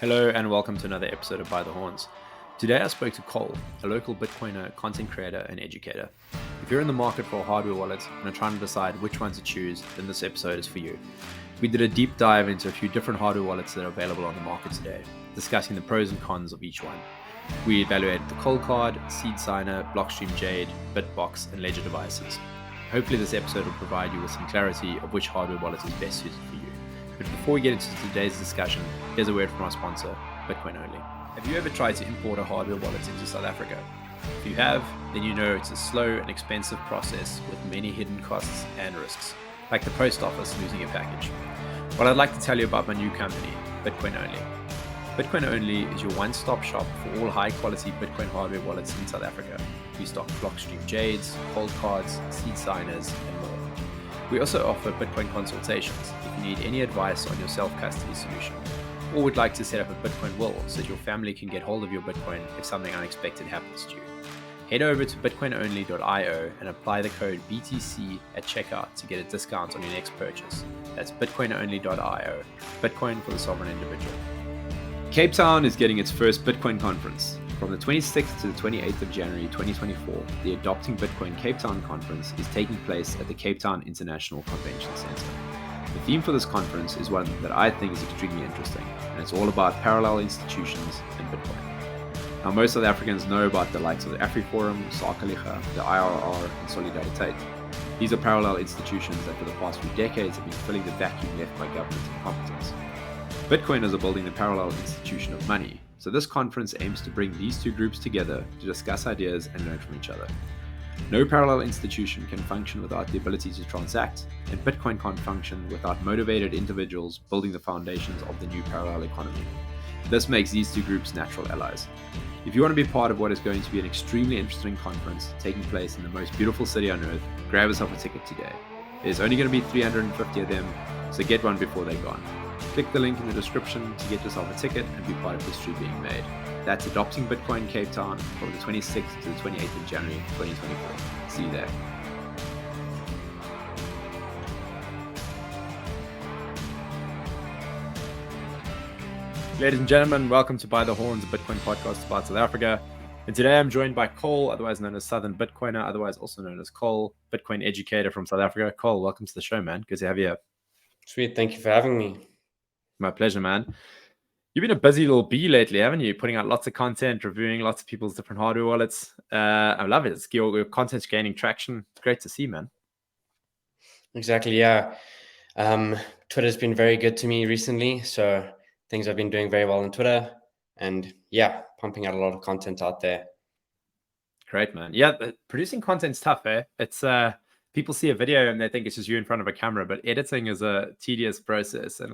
Hello and welcome to another episode of By the Horns. Today I spoke to Cole, a local Bitcoiner, content creator and educator. If you're in the market for a hardware wallet and are trying to decide which one to choose, then this episode is for you. We did a deep dive into a few different hardware wallets that are available on the market today, discussing the pros and cons of each one. We evaluated the Cold Card, SeedSigner, Blockstream Jade, BitBox and Ledger devices. Hopefully this episode will provide you with some clarity of which hardware wallet is best suited for you. But before we get into today's discussion, here's a word from our sponsor, Bitcoin Only. Have you ever tried to import a hardware wallet into South Africa? If you have, then you know it's a slow and expensive process with many hidden costs and risks, like the post office losing a package. Well, I'd like to tell you about my new company, Bitcoin Only. Bitcoin Only is your one-stop shop for all high-quality Bitcoin hardware wallets in South Africa. We stock Blockstream Jades, Cold Cards, SeedSigners, and more. We also offer Bitcoin consultations if you need any advice on your self-custody solution, or would like to set up a Bitcoin will so that your family can get hold of your Bitcoin if something unexpected happens to you. Head over to bitcoinonly.io and apply the code BTC at checkout to get a discount on your next purchase. That's bitcoinonly.io, Bitcoin for the sovereign individual. Cape Town is getting its first Bitcoin conference. From the 26th to the 28th of January 2024, the Adopting Bitcoin Cape Town conference is taking place at the Cape Town International Convention Center. The theme for this conference is one that I think is extremely interesting, and it's all about parallel institutions and Bitcoin. Now, most South Africans know about the likes of the AfriForum, Sakeliga, the IRR, and Solidariteit. These are parallel institutions that for the past few decades have been filling the vacuum left by government incompetence. Bitcoiners are building the parallel institution of money, so this conference aims to bring these two groups together to discuss ideas and learn from each other. No parallel institution can function without the ability to transact, and Bitcoin can't function without motivated individuals building the foundations of the new parallel economy. This makes these two groups natural allies. If you want to be part of what is going to be an extremely interesting conference taking place in the most beautiful city on earth, grab yourself a ticket today. There's only going to be 350 of them, so get one before they're gone. Click the link in the description to get yourself a ticket and be part of history being made. That's Adopting Bitcoin Cape Town from the 26th to the 28th of January 2024. See you there. Ladies and gentlemen, welcome to By the Horns, a Bitcoin podcast about South Africa. And today I'm joined by Cole, otherwise known as Southern Bitcoiner, otherwise also known as Cole, Bitcoin educator from South Africa. Cole, welcome to the show, man. Good to have you here. Sweet. Thank you for having me. My pleasure, man. You've been a busy little bee lately, haven't you? Putting out lots of content, reviewing lots of people's different hardware wallets. I love it. Your content's gaining traction. It's great to see, man. Exactly, yeah. Twitter's been very good to me recently, so things have been doing very well on Twitter. And yeah, pumping out a lot of content out there. Great, man. Yeah, producing content's tough, eh? It's people see a video and they think it's just you in front of a camera, but editing is a tedious process, and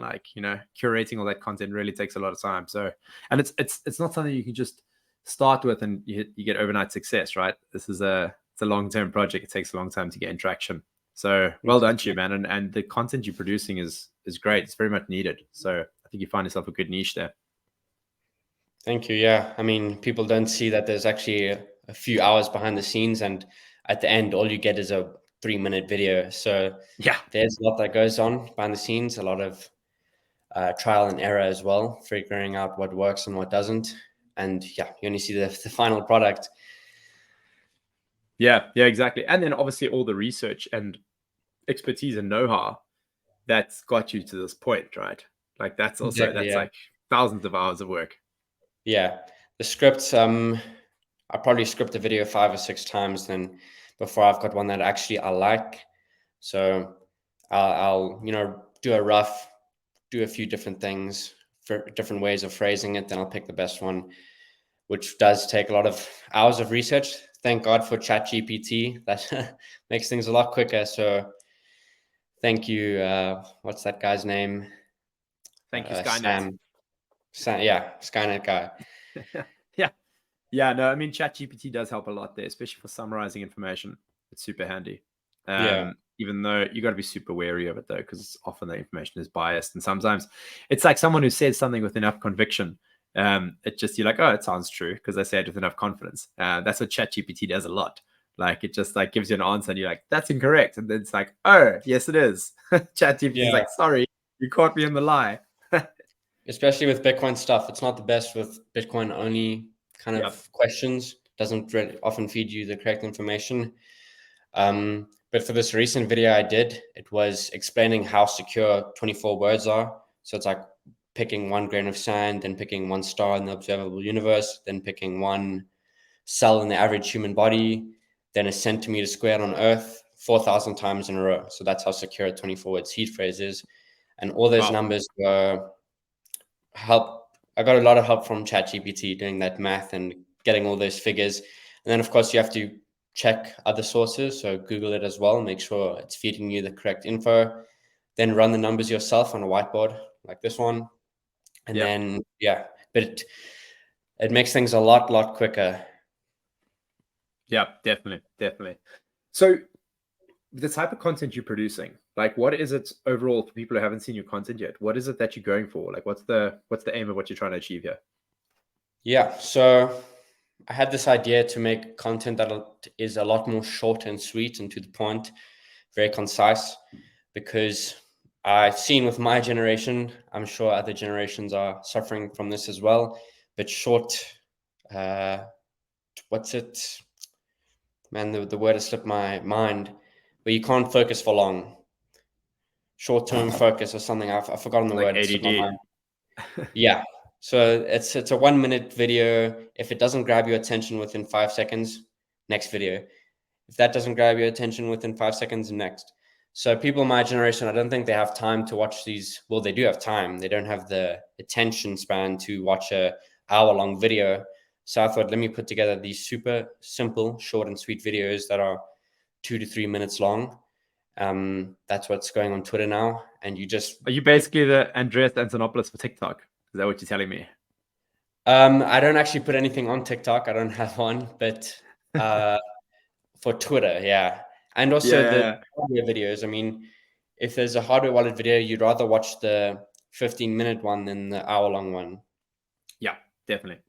curating all that content really takes a lot of time. So, and it's not something you can just start with and you get overnight success, right? It's a long-term project. It takes a long time to get traction. So well done to you, man. And the content you're producing is great. It's very much needed. So I think you find yourself a good niche there. Thank you. Yeah. I mean, people don't see that there's actually a few hours behind the scenes, and at the end, all you get is a 3-minute video. So yeah, there's a lot that goes on behind the scenes, a lot of trial and error as well, figuring out what works and what doesn't. And yeah, you only see the final product. Yeah, exactly. And then obviously all the research and expertise and know-how that's got you to this point, right? Like that's also, exactly, like thousands of hours of work. Yeah. The scripts, I probably script a video 5 or 6 times then before I've got one that actually I like. So I'll do a few different things for different ways of phrasing it. Then I'll pick the best one, which does take a lot of hours of research. Thank God for ChatGPT. That makes things a lot quicker. So thank you. What's that guy's name? Thank you, Skynet. Skynet guy. Yeah, no, I mean, ChatGPT does help a lot there, especially for summarizing information. It's super handy. Even though you got to be super wary of it, though, because often the information is biased. And sometimes it's like someone who says something with enough conviction. It just, you're like, oh, it sounds true because they say it with enough confidence. That's what ChatGPT does a lot. Like, it just like gives you an answer and you're like, that's incorrect. And then it's like, oh, yes, it is. ChatGPT is like, sorry, you caught me in the lie. especially with Bitcoin stuff. It's not the best with Bitcoin only kind of questions. Doesn't really often feed you the correct information. But for this recent video I did, it was explaining how secure 24 words are. So it's like picking one grain of sand, then picking one star in the observable universe, then picking one cell in the average human body, then a centimeter squared on Earth 4,000 times in a row. So that's how secure a 24-word seed phrase is. And all those numbers were help. I got a lot of help from ChatGPT doing that math and getting all those figures. And then, of course, you have to check other sources. So Google it as well, make sure it's feeding you the correct info. Then run the numbers yourself on a whiteboard like this one. And then, but it makes things a lot quicker. Yeah, definitely. So the type of content you're producing, like what is it overall for people who haven't seen your content yet? What is it that you're going for? Like what's the aim of what you're trying to achieve here? Yeah, so I had this idea to make content that is a lot more short and sweet and to the point, very concise, because I've seen with my generation, I'm sure other generations are suffering from this as well, but short, what's it? Man, the word has slipped my mind, where you can't focus for long. Short-term focus or something. I've forgotten the like word. It slipped my mind. ADD. Yeah. So it's a 1 minute video. If it doesn't grab your attention within 5 seconds, next video. If that doesn't grab your attention within 5 seconds, next. So people in my generation, I don't think they have time to watch these. Well, they do have time. They don't have the attention span to watch a hour-long video. So I thought, let me put together these super simple, short and sweet videos that are 2 to 3 minutes long. That's what's going on Twitter now. And you just... Are you basically the Andreas Antonopoulos for TikTok? Is that what you're telling me? I don't actually put anything on TikTok. I don't have one, but for Twitter, yeah. And also the hardware videos. I mean, if there's a hardware wallet video, you'd rather watch the 15-minute one than the hour-long one. Yeah, definitely.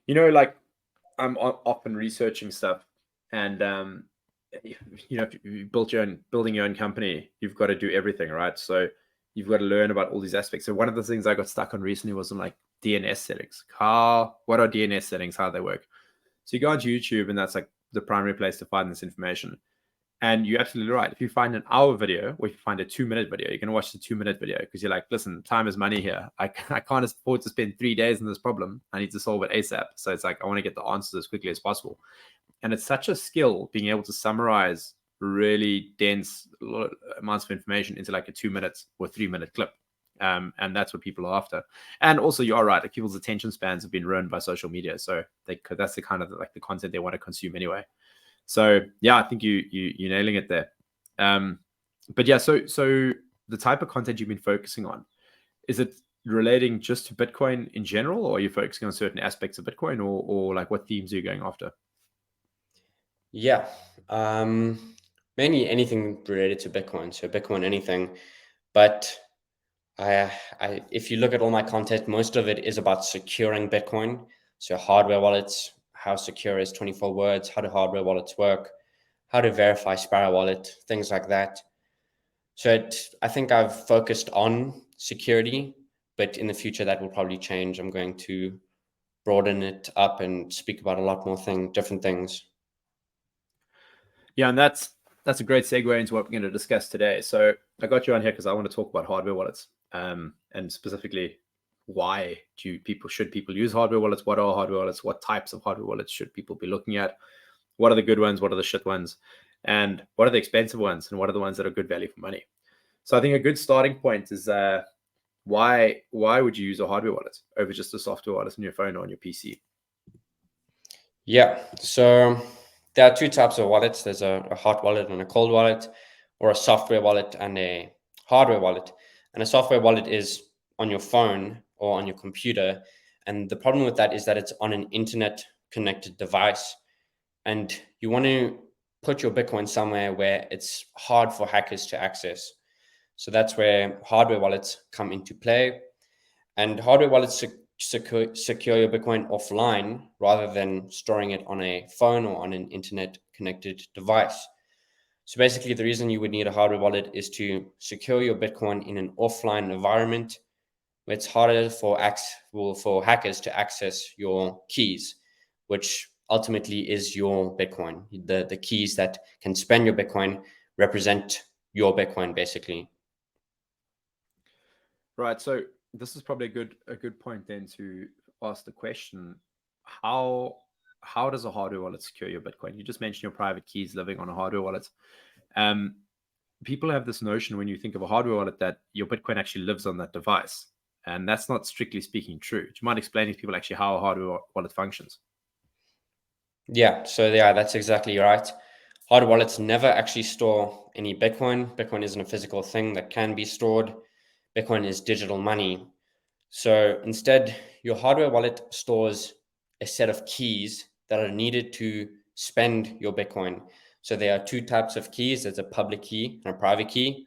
You know, like I'm often researching stuff, and you know, if you building your own company, you've got to do everything, right? So you've got to learn about all these aspects. So one of the things I got stuck on recently was on like DNS settings. What are DNS settings? How they work? So you go onto YouTube, and that's like the primary place to find this information. And you're absolutely right. If you find an hour video or if you find a 2-minute video, you're going to watch the 2-minute video because you're like, listen, time is money here. I can't afford to spend 3 days on this problem. I need to solve it ASAP. So it's like, I want to get the answers as quickly as possible. And it's such a skill being able to summarize really dense amounts of information into like a 2-minute or 3-minute clip. And that's what people are after. And also, you are right. Like people's attention spans have been ruined by social media. So that's the kind of like the content they want to consume anyway. So yeah, I think you're nailing it there. But yeah, so the type of content you've been focusing on, is it relating just to Bitcoin in general, or are you focusing on certain aspects of Bitcoin, or like what themes are you going after? Yeah, mainly anything related to Bitcoin. So Bitcoin, anything. But if you look at all my content, most of it is about securing Bitcoin. So hardware wallets, how secure is 24 words, how do hardware wallets work, how to verify Sparrow wallet, things like that. So I think I've focused on security, but in the future that will probably change. I'm going to broaden it up and speak about a lot more different things. Yeah, and that's a great segue into what we're going to discuss today. So I got you on here because I want to talk about hardware wallets, and specifically why should people use hardware wallets? What are hardware wallets? What types of hardware wallets should people be looking at? What are the good ones? What are the shit ones? And what are the expensive ones? And what are the ones that are good value for money? So I think a good starting point is why would you use a hardware wallet over just a software wallet on your phone or on your PC? Yeah, so there are two types of wallets. There's a hot wallet and a cold wallet, or a software wallet and a hardware wallet. And a software wallet is on your phone or on your computer. And the problem with that is that it's on an internet connected device. And you want to put your Bitcoin somewhere where it's hard for hackers to access. So that's where hardware wallets come into play. And hardware wallets secure your Bitcoin offline rather than storing it on a phone or on an internet connected device. So basically, the reason you would need a hardware wallet is to secure your Bitcoin in an offline environment it's harder for hackers to access your keys, which ultimately is your Bitcoin. The keys that can spend your Bitcoin represent your Bitcoin, basically. Right. So this is probably a good point then to ask the question: how does a hardware wallet secure your Bitcoin? You just mentioned your private keys living on a hardware wallet. Um, People have this notion when you think of a hardware wallet that your Bitcoin actually lives on that device, and that's not strictly speaking true. Do you mind explaining to people actually how a hardware wallet functions? Yeah, so yeah, that's exactly right. Hard wallets never actually store any Bitcoin. Bitcoin isn't a physical thing that can be stored. Bitcoin is digital money. So instead, your hardware wallet stores a set of keys that are needed to spend your Bitcoin. So there are two types of keys. There's a public key and a private key.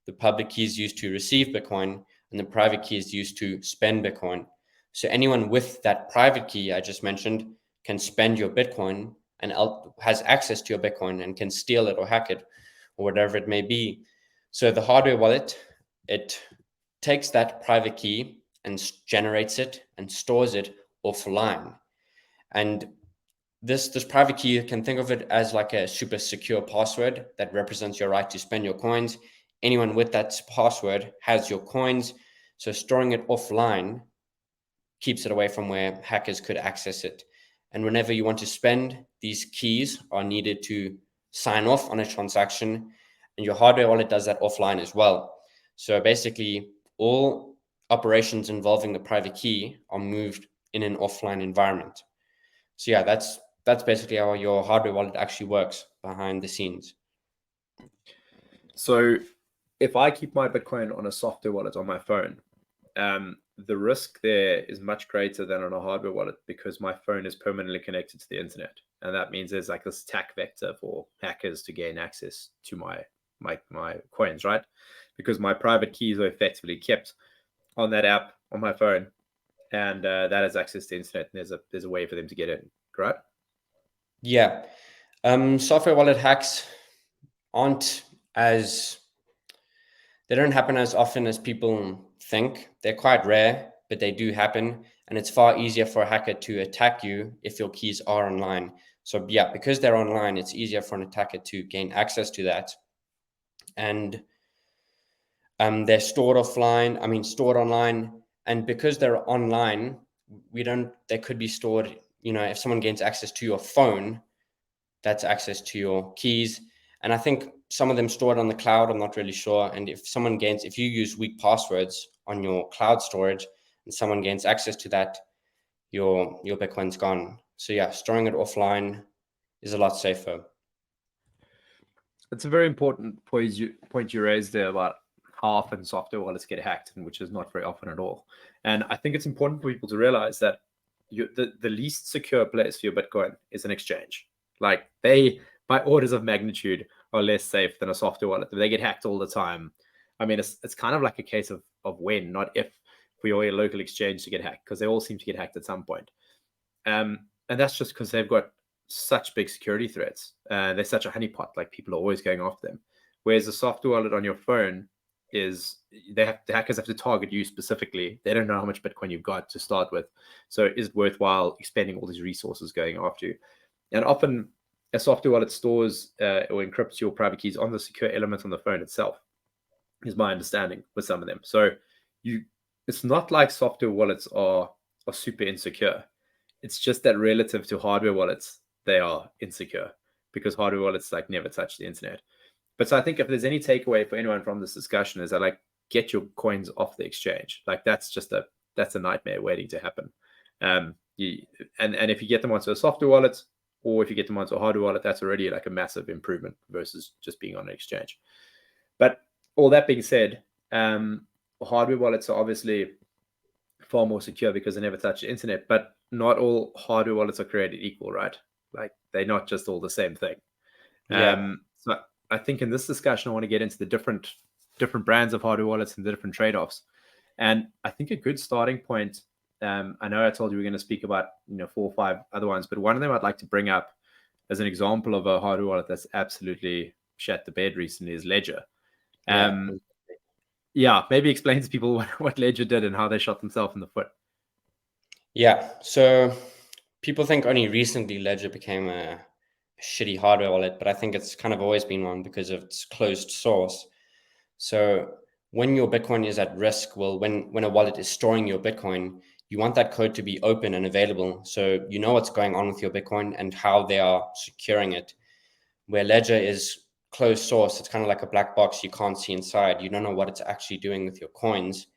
The public key is used to receive Bitcoin, and the private key is used to spend Bitcoin. So anyone with that private key I just mentioned can spend your Bitcoin and has access to your Bitcoin and can steal it or hack it or whatever it may be. So the hardware wallet, it takes that private key and generates it and stores it offline. And this private key, you can think of it as like a super secure password that represents your right to spend your coins. Anyone with that password has your coins. So storing it offline keeps it away from where hackers could access it. And whenever you want to spend, these keys are needed to sign off on a transaction, and your hardware wallet does that offline as well. So basically, all operations involving the private key are moved in an offline environment. So yeah, that's basically how your hardware wallet actually works behind the scenes. So if I keep my Bitcoin on a software wallet on my phone, the risk there is much greater than on a hardware wallet because my phone is permanently connected to the internet, and that means there's like this attack vector for hackers to gain access to my coins, right? Because my private keys are effectively kept on that app on my phone, and that has access to the internet, and there's a way for them to get in, right? Yeah. Software wallet hacks aren't as they don't happen as often as people think. They're quite rare, but they do happen. And it's far easier for a hacker to attack you if your keys are online. So, yeah, because they're online, it's easier for an attacker to gain access to that. And they're stored offline, stored online. And because they're online, they could be stored, if someone gains access to your phone, that's access to your keys. And I think some of them stored on the cloud. I'm not really sure. And if you use weak passwords on your cloud storage and someone gains access to that, your Bitcoin's gone. So yeah, storing it offline is a lot safer. It's a very important point you raised there about how often software wallets get hacked, and which is not very often at all. And I think it's important for people to realize that the least secure place for your Bitcoin is an exchange. Like they, by orders of magnitude, are less safe than a software wallet. They get hacked all the time. I mean, it's kind of like a case of when, not if, for your local exchange to get hacked, because they all seem to get hacked at some point. And that's just because they've got such big security threats. They're such a honeypot, like people are always going after them. Whereas a software wallet on your phone is the hackers have to target you specifically. They don't know how much Bitcoin you've got to start with. So is it worthwhile expending all these resources going after you? And often a software wallet stores or encrypts your private keys on the secure element on the phone itself, is my understanding with some of them. So it's not like software wallets are super insecure. It's just that relative to hardware wallets, they are insecure because hardware wallets like never touch the internet. But so I think if there's any takeaway for anyone from this discussion is that like get your coins off the exchange. Like that's a nightmare waiting to happen. And if you get them onto a software wallet or if you get them onto a hardware wallet, that's already like a massive improvement versus just being on an exchange. But all that being said, hardware wallets are obviously far more secure because they never touch the internet, but not all hardware wallets are created equal, right? Like they're not just all the same thing. Yeah. So I think in this discussion, I want to get into the different brands of hardware wallets and the different trade-offs. And I think a good starting point, I know I told you we're going to speak about 4 or 5 other ones, but one of them I'd like to bring up as an example of a hardware wallet that's absolutely shat the bed recently is Ledger. Yeah. Yeah, maybe explain to people what Ledger did and how they shot themselves in the foot. Yeah, so people think only recently Ledger became a shitty hardware wallet, but I think it's kind of always been one because of its closed source. So when your Bitcoin is at risk, well, when a wallet is storing your Bitcoin, you want that code to be open and available, so you know what's going on with your Bitcoin and how they are securing it. Where Ledger is closed source, it's kind of like a black box. You can't see inside. You don't know what it's actually doing with your coins.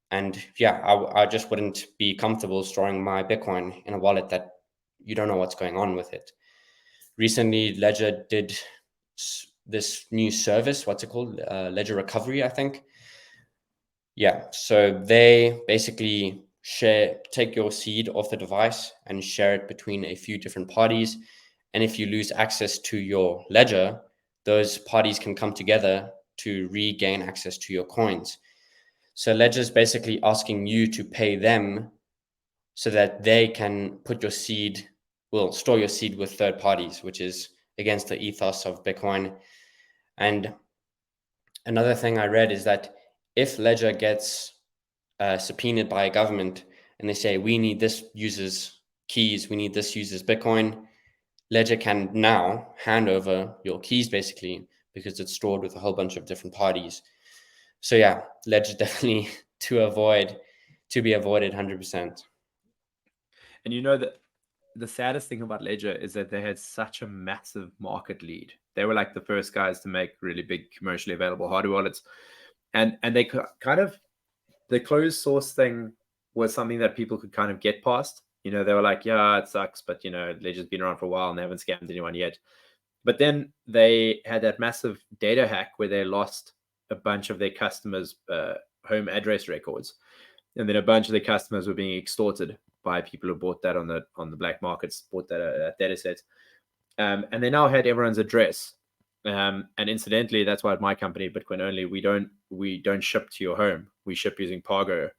And yeah, I just wouldn't be comfortable storing my Bitcoin in a wallet that you don't know what's going on with it. Recently, Ledger did this new service. What's it called? Ledger Recovery, I think. Yeah. So they basically take your seed off the device and share it between a few different parties. And if you lose access to your ledger, those parties can come together to regain access to your coins. So Ledger is basically asking you to pay them so that they can put your seed, well, store your seed with third parties, which is against the ethos of Bitcoin. And another thing I read is that if Ledger gets subpoenaed by a government and they say, we need this user's keys, we need this user's Bitcoin, Ledger can now hand over your keys basically because it's stored with a whole bunch of different parties. So yeah, Ledger definitely to be avoided 100%. And you know that the saddest thing about Ledger is that they had such a massive market lead. They were like the first guys to make really big commercially available hardware wallets, and they kind of, the closed source thing was something that people could kind of get past. You know, they were like, yeah, it sucks, but you know, Ledger's been around for a while and they haven't scammed anyone yet. But then they had that massive data hack where they lost a bunch of their customers' home address records, and then a bunch of their customers were being extorted by people who bought that on the black markets, bought that data set, and they now had everyone's address. And incidentally, that's why at my company, Bitcoin Only, we don't ship to your home. We ship using Pargo,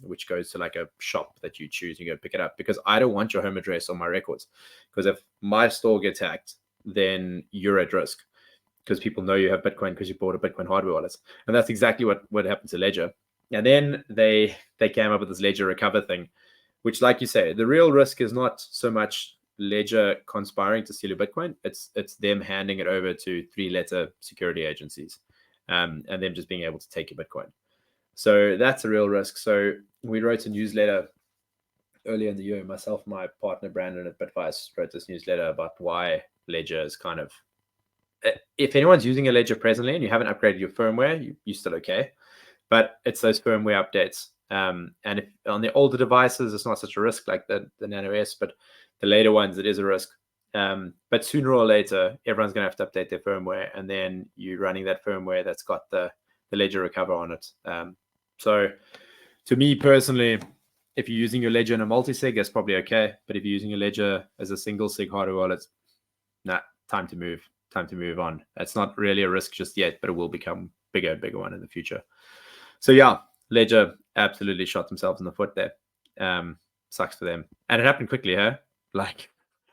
which goes to like a shop that you choose. You go pick it up because I don't want your home address on my records. Because if my store gets hacked, then you're at risk because people know you have Bitcoin because you bought a Bitcoin hardware wallet. And that's exactly what happened to Ledger. And then they came up with this Ledger Recover thing, which, like you say, the real risk is not so much Ledger conspiring to steal your Bitcoin. It's them handing it over to 3-letter security agencies, and them just being able to take your Bitcoin. So that's a real risk. So we wrote a newsletter earlier in the year. Myself, my partner Brandon at Bitvice wrote this newsletter about why Ledger is kind of, if anyone's using a Ledger presently and you haven't upgraded your firmware, you're still okay. But it's those firmware updates. And if on the older devices, it's not such a risk like the Nano S, but the later ones, it is a risk. But sooner or later, everyone's going to have to update their firmware, and then you're running that firmware that's got the Ledger Recover on it. So to me personally, if you're using your Ledger in a multi-sig, that's probably okay. But if you're using a Ledger as a single sig hardware wallet, time to move on. That's not really a risk just yet, but it will become bigger and bigger one in the future. So yeah, Ledger absolutely shot themselves in the foot there. Sucks for them. And it happened quickly, huh? Like,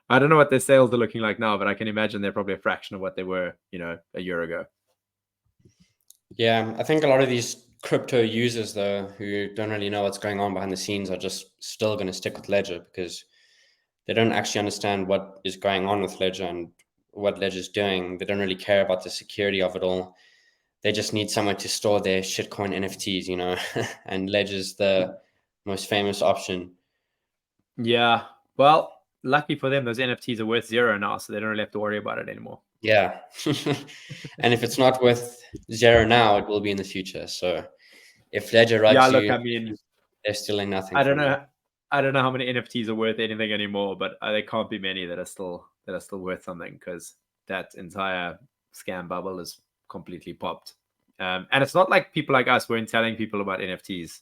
I don't know what their sales are looking like now, but I can imagine they're probably a fraction of what they were, a year ago. Yeah, I think a lot of these crypto users, though, who don't really know what's going on behind the scenes, are just still going to stick with Ledger because they don't actually understand what is going on with Ledger and what Ledger's doing. They don't really care about the security of it all. They just need somewhere to store their shitcoin NFTs, and Ledger's the most famous option. Yeah. Well, lucky for them, those NFTs are worth 0 now, so they don't really have to worry about it anymore. Yeah. And if it's not worth 0 now, it will be in the future. So if Ledger writes I mean, they're stealing nothing. I don't know how many NFTs are worth anything anymore, but there can't be many that are still worth something, because that entire scam bubble is completely popped. And it's not like people like us weren't telling people about NFTs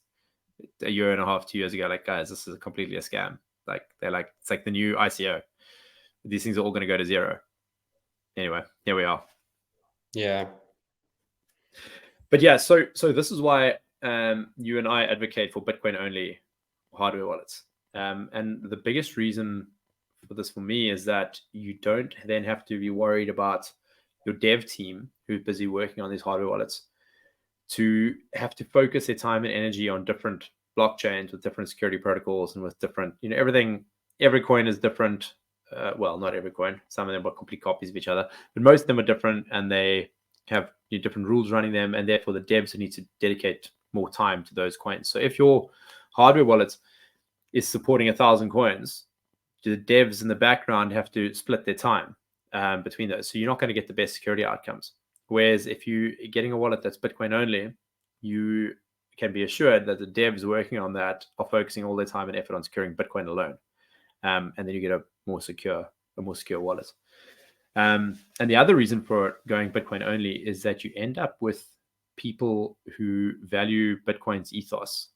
a year and a half, 2 years ago. Like, guys, this is completely a scam. Like, they're like, it's like the new ICO. These things are all going to go to 0. Anyway, here we are. Yeah. But yeah, so this is why you and I advocate for Bitcoin only hardware wallets. And the biggest reason for this for me is that you don't then have to be worried about your dev team who's busy working on these hardware wallets to have to focus their time and energy on different blockchains with different security protocols and with different, everything. Every coin is different. Well, not every coin. Some of them are complete copies of each other, but most of them are different, and they have different rules running them, and therefore the devs need to dedicate more time to those coins. So if your hardware wallet is supporting 1,000 coins, the devs in the background have to split their time between those. So you're not going to get the best security outcomes. Whereas if you're getting a wallet that's Bitcoin only, you can be assured that the devs working on that are focusing all their time and effort on securing Bitcoin alone. And then you get a more secure wallet. And the other reason for going Bitcoin only is that you end up with people who value Bitcoin's ethos,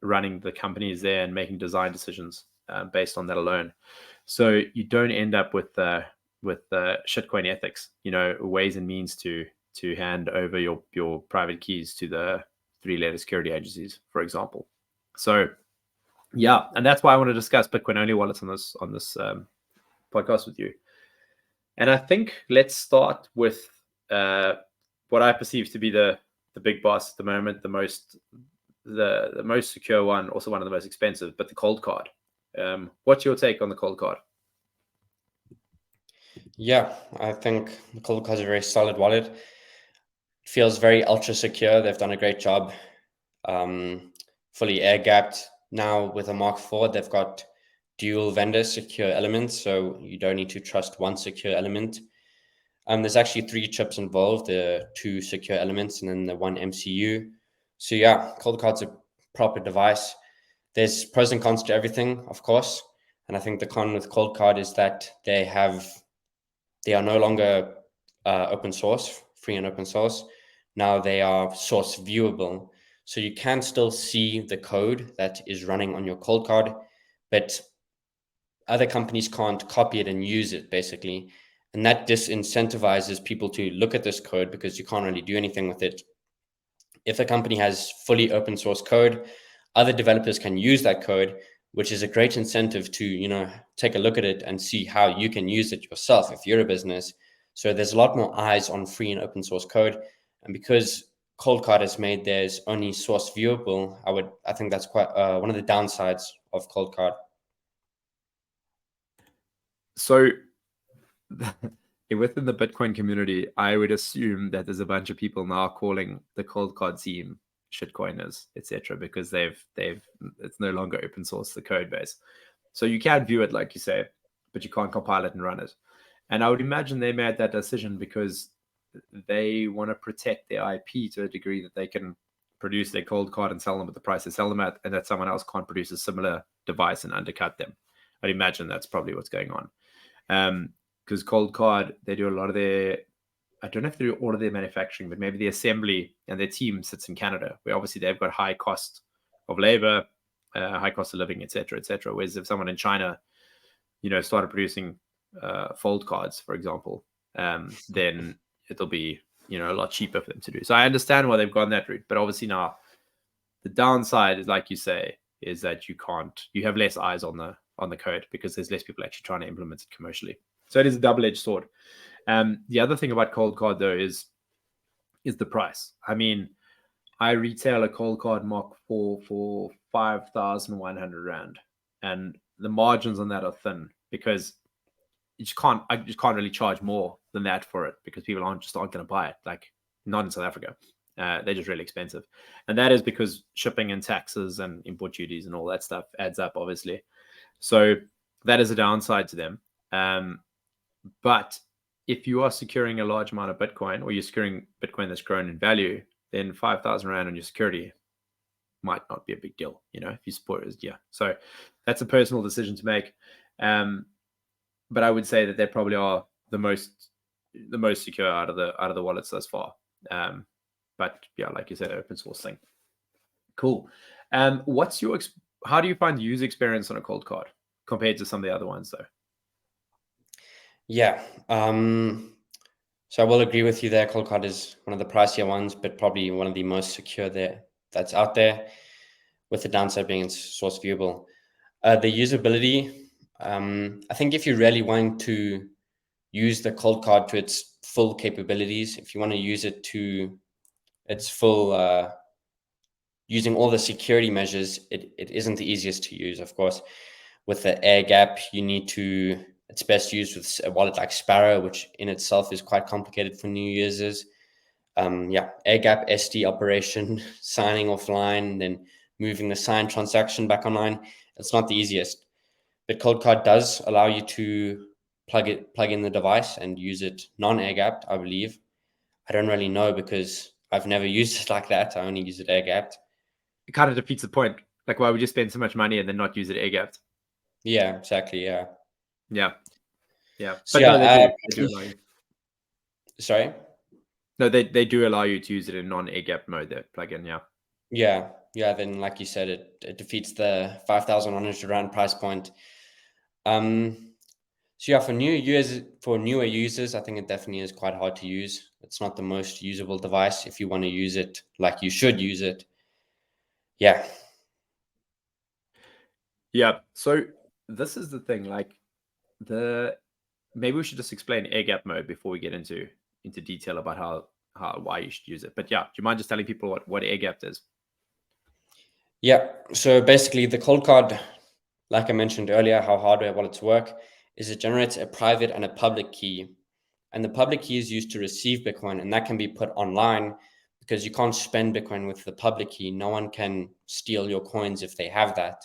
running the companies there and making design decisions based on that alone. So you don't end up with shitcoin ethics, ways and means to hand over your private keys to the 3-letter security agencies, for example. So yeah, and that's why I want to discuss Bitcoin only wallets on this podcast with you. And I think let's start with what I perceive to be the big boss at the moment, the most secure one, also one of the most expensive, but the cold card. What's your take on the cold card? Yeah, I think the cold card is a very solid wallet. It feels very ultra secure. They've done a great job. Fully air gapped. Now with a Mark IV, they've got dual vendor secure elements, so you don't need to trust one secure element. There's actually 3 chips involved, the 2 secure elements and then the 1 MCU. So yeah, cold card's a proper device. There's pros and cons to everything, of course. And I think the con with cold card is that they are no longer open source, free and open source. Now they are source viewable. So you can still see the code that is running on your cold card, but other companies can't copy it and use it, basically. And that disincentivizes people to look at this code because you can't really do anything with it. If a company has fully open source code, other developers can use that code, which is a great incentive to, take a look at it and see how you can use it yourself if you're a business. So there's a lot more eyes on free and open source code. And because cold card has made theirs only source viewable, I think that's quite one of the downsides of cold card. So within the Bitcoin community, I would assume that there's a bunch of people now calling the cold card team shitcoiners, etc., because it's no longer open source, the code base. So you can view it, like you say, but you can't compile it and run it. And I would imagine they made that decision because they want to protect their IP to a degree that they can produce their cold card and sell them at the price they sell them at, and that someone else can't produce a similar device and undercut them. I'd imagine that's probably what's going on. Because cold card, they do a lot of their, I don't know if they do all of their manufacturing, but maybe the assembly and their team sits in Canada, where obviously they've got high cost of labor, high cost of living, etc., etc. Whereas if someone in China, started producing fold cards, for example, then it'll be, a lot cheaper for them to do. So I understand why they've gone that route, but obviously now the downside is, like you say, is that you have less eyes on the code because there's less people actually trying to implement it commercially. So it is a double-edged sword. The other thing about cold card though is the price. I mean, I retail a cold card Mark for 5,100 Rand, and the margins on that are thin because I just can't really charge more than that for it because people aren't going to buy it. Like, not in South Africa. They're just really expensive. And that is because shipping and taxes and import duties and all that stuff adds up, obviously. So that is a downside to them. But if you are securing a large amount of Bitcoin, or you're securing Bitcoin that's grown in value, then 5,000 Rand on your security might not be a big deal, if you support it. Yeah. So that's a personal decision to make. But I would say that they probably are the most secure out of the wallets thus far. But yeah, like you said, open source thing. Cool. How do you find the user experience on a cold card compared to some of the other ones though? Yeah. So I will agree with you there. Cold card is one of the pricier ones, but probably one of the most secure that's out there, with the downside being it's source viewable. The usability, I think if you really want to use the cold card to its full capabilities, if you want to use it to it's full. Using all the security measures, it isn't the easiest to use. Of course, with the air gap, it's best used with a wallet like Sparrow, which in itself is quite complicated for new users. Air gap SD operation, signing offline, then moving the signed transaction back online. It's not the easiest, but Coldcard does allow you to plug in the device and use it non-air gapped, I believe. I don't really know because I've never used it like that. I only use it air gapped. It kind of defeats the point. Like, why would you spend so much money and then not use it air gapped? Yeah, exactly. Yeah. But no, they do allow you. Sorry. No, they do allow you to use it in non-air gap mode. That plugin, Yeah. Then, like you said, it defeats the 5,100 rand price point. So for newer users, I think it definitely is quite hard to use. It's not the most usable device if you want to use it like you should use it. Yeah. So this is the thing. Like, maybe we should just explain air gap mode before we get into detail about why you should use it. But yeah, do you mind just telling people what air gapped is? Yeah. So basically, the Coldcard, like I mentioned earlier, how hardware wallets work is it generates a private and a public key. And the public key is used to receive Bitcoin, and that can be put online because you can't spend Bitcoin with the public key. No one can steal your coins if they have that.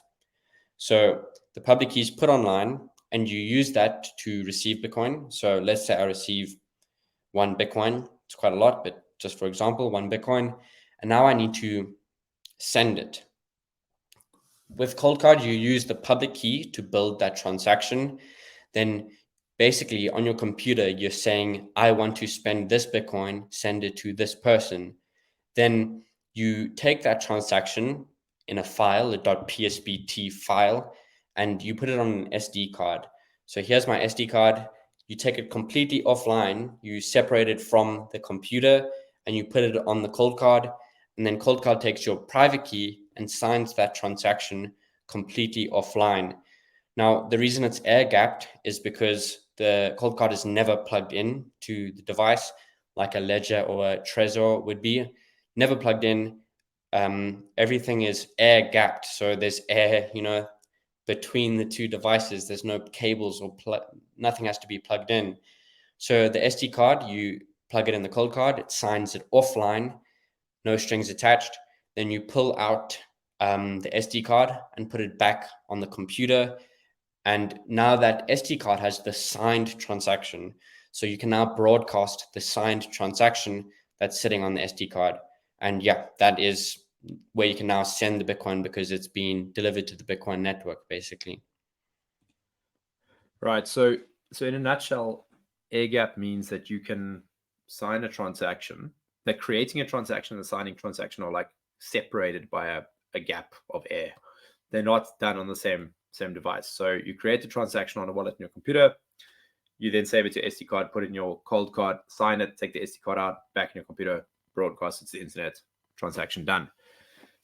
So the public key is put online, and you use that to receive Bitcoin. So let's say I receive 1 Bitcoin. It's quite a lot, but just for example, 1 Bitcoin. And now I need to send it. With Coldcard, you use the public key to build that transaction. Then basically on your computer, you're saying, I want to spend this Bitcoin, send it to this person. Then you take that transaction in a file, a .psbt file, and you put it on an SD card. So here's my SD card. You take it completely offline. You separate it from the computer and you put it on the Coldcard. And then Coldcard takes your private key and signs that transaction completely offline. Now, the reason it's air gapped is because the Coldcard is never plugged in to the device like a Ledger or a Trezor would be. Never plugged in. Everything is air gapped. So there's air, between the two devices. There's no cables or nothing has to be plugged in. So the SD card, you plug it in the Coldcard, it signs it offline, no strings attached. Then you pull out the SD card and put it back on the computer. And now that SD card has the signed transaction. So you can now broadcast the signed transaction that's sitting on the SD card. And yeah, that is where you can now send the Bitcoin because it's being delivered to the Bitcoin network, basically. Right. So in a nutshell, air gap means that you can sign a transaction, that creating a transaction and signing transaction are like separated by a gap of air. They're not done on the same device. So you create the transaction on a wallet in your computer. You then save it to SD card, put it in your Coldcard, sign it, take the SD card out, back in your computer, broadcast it to the internet, transaction done.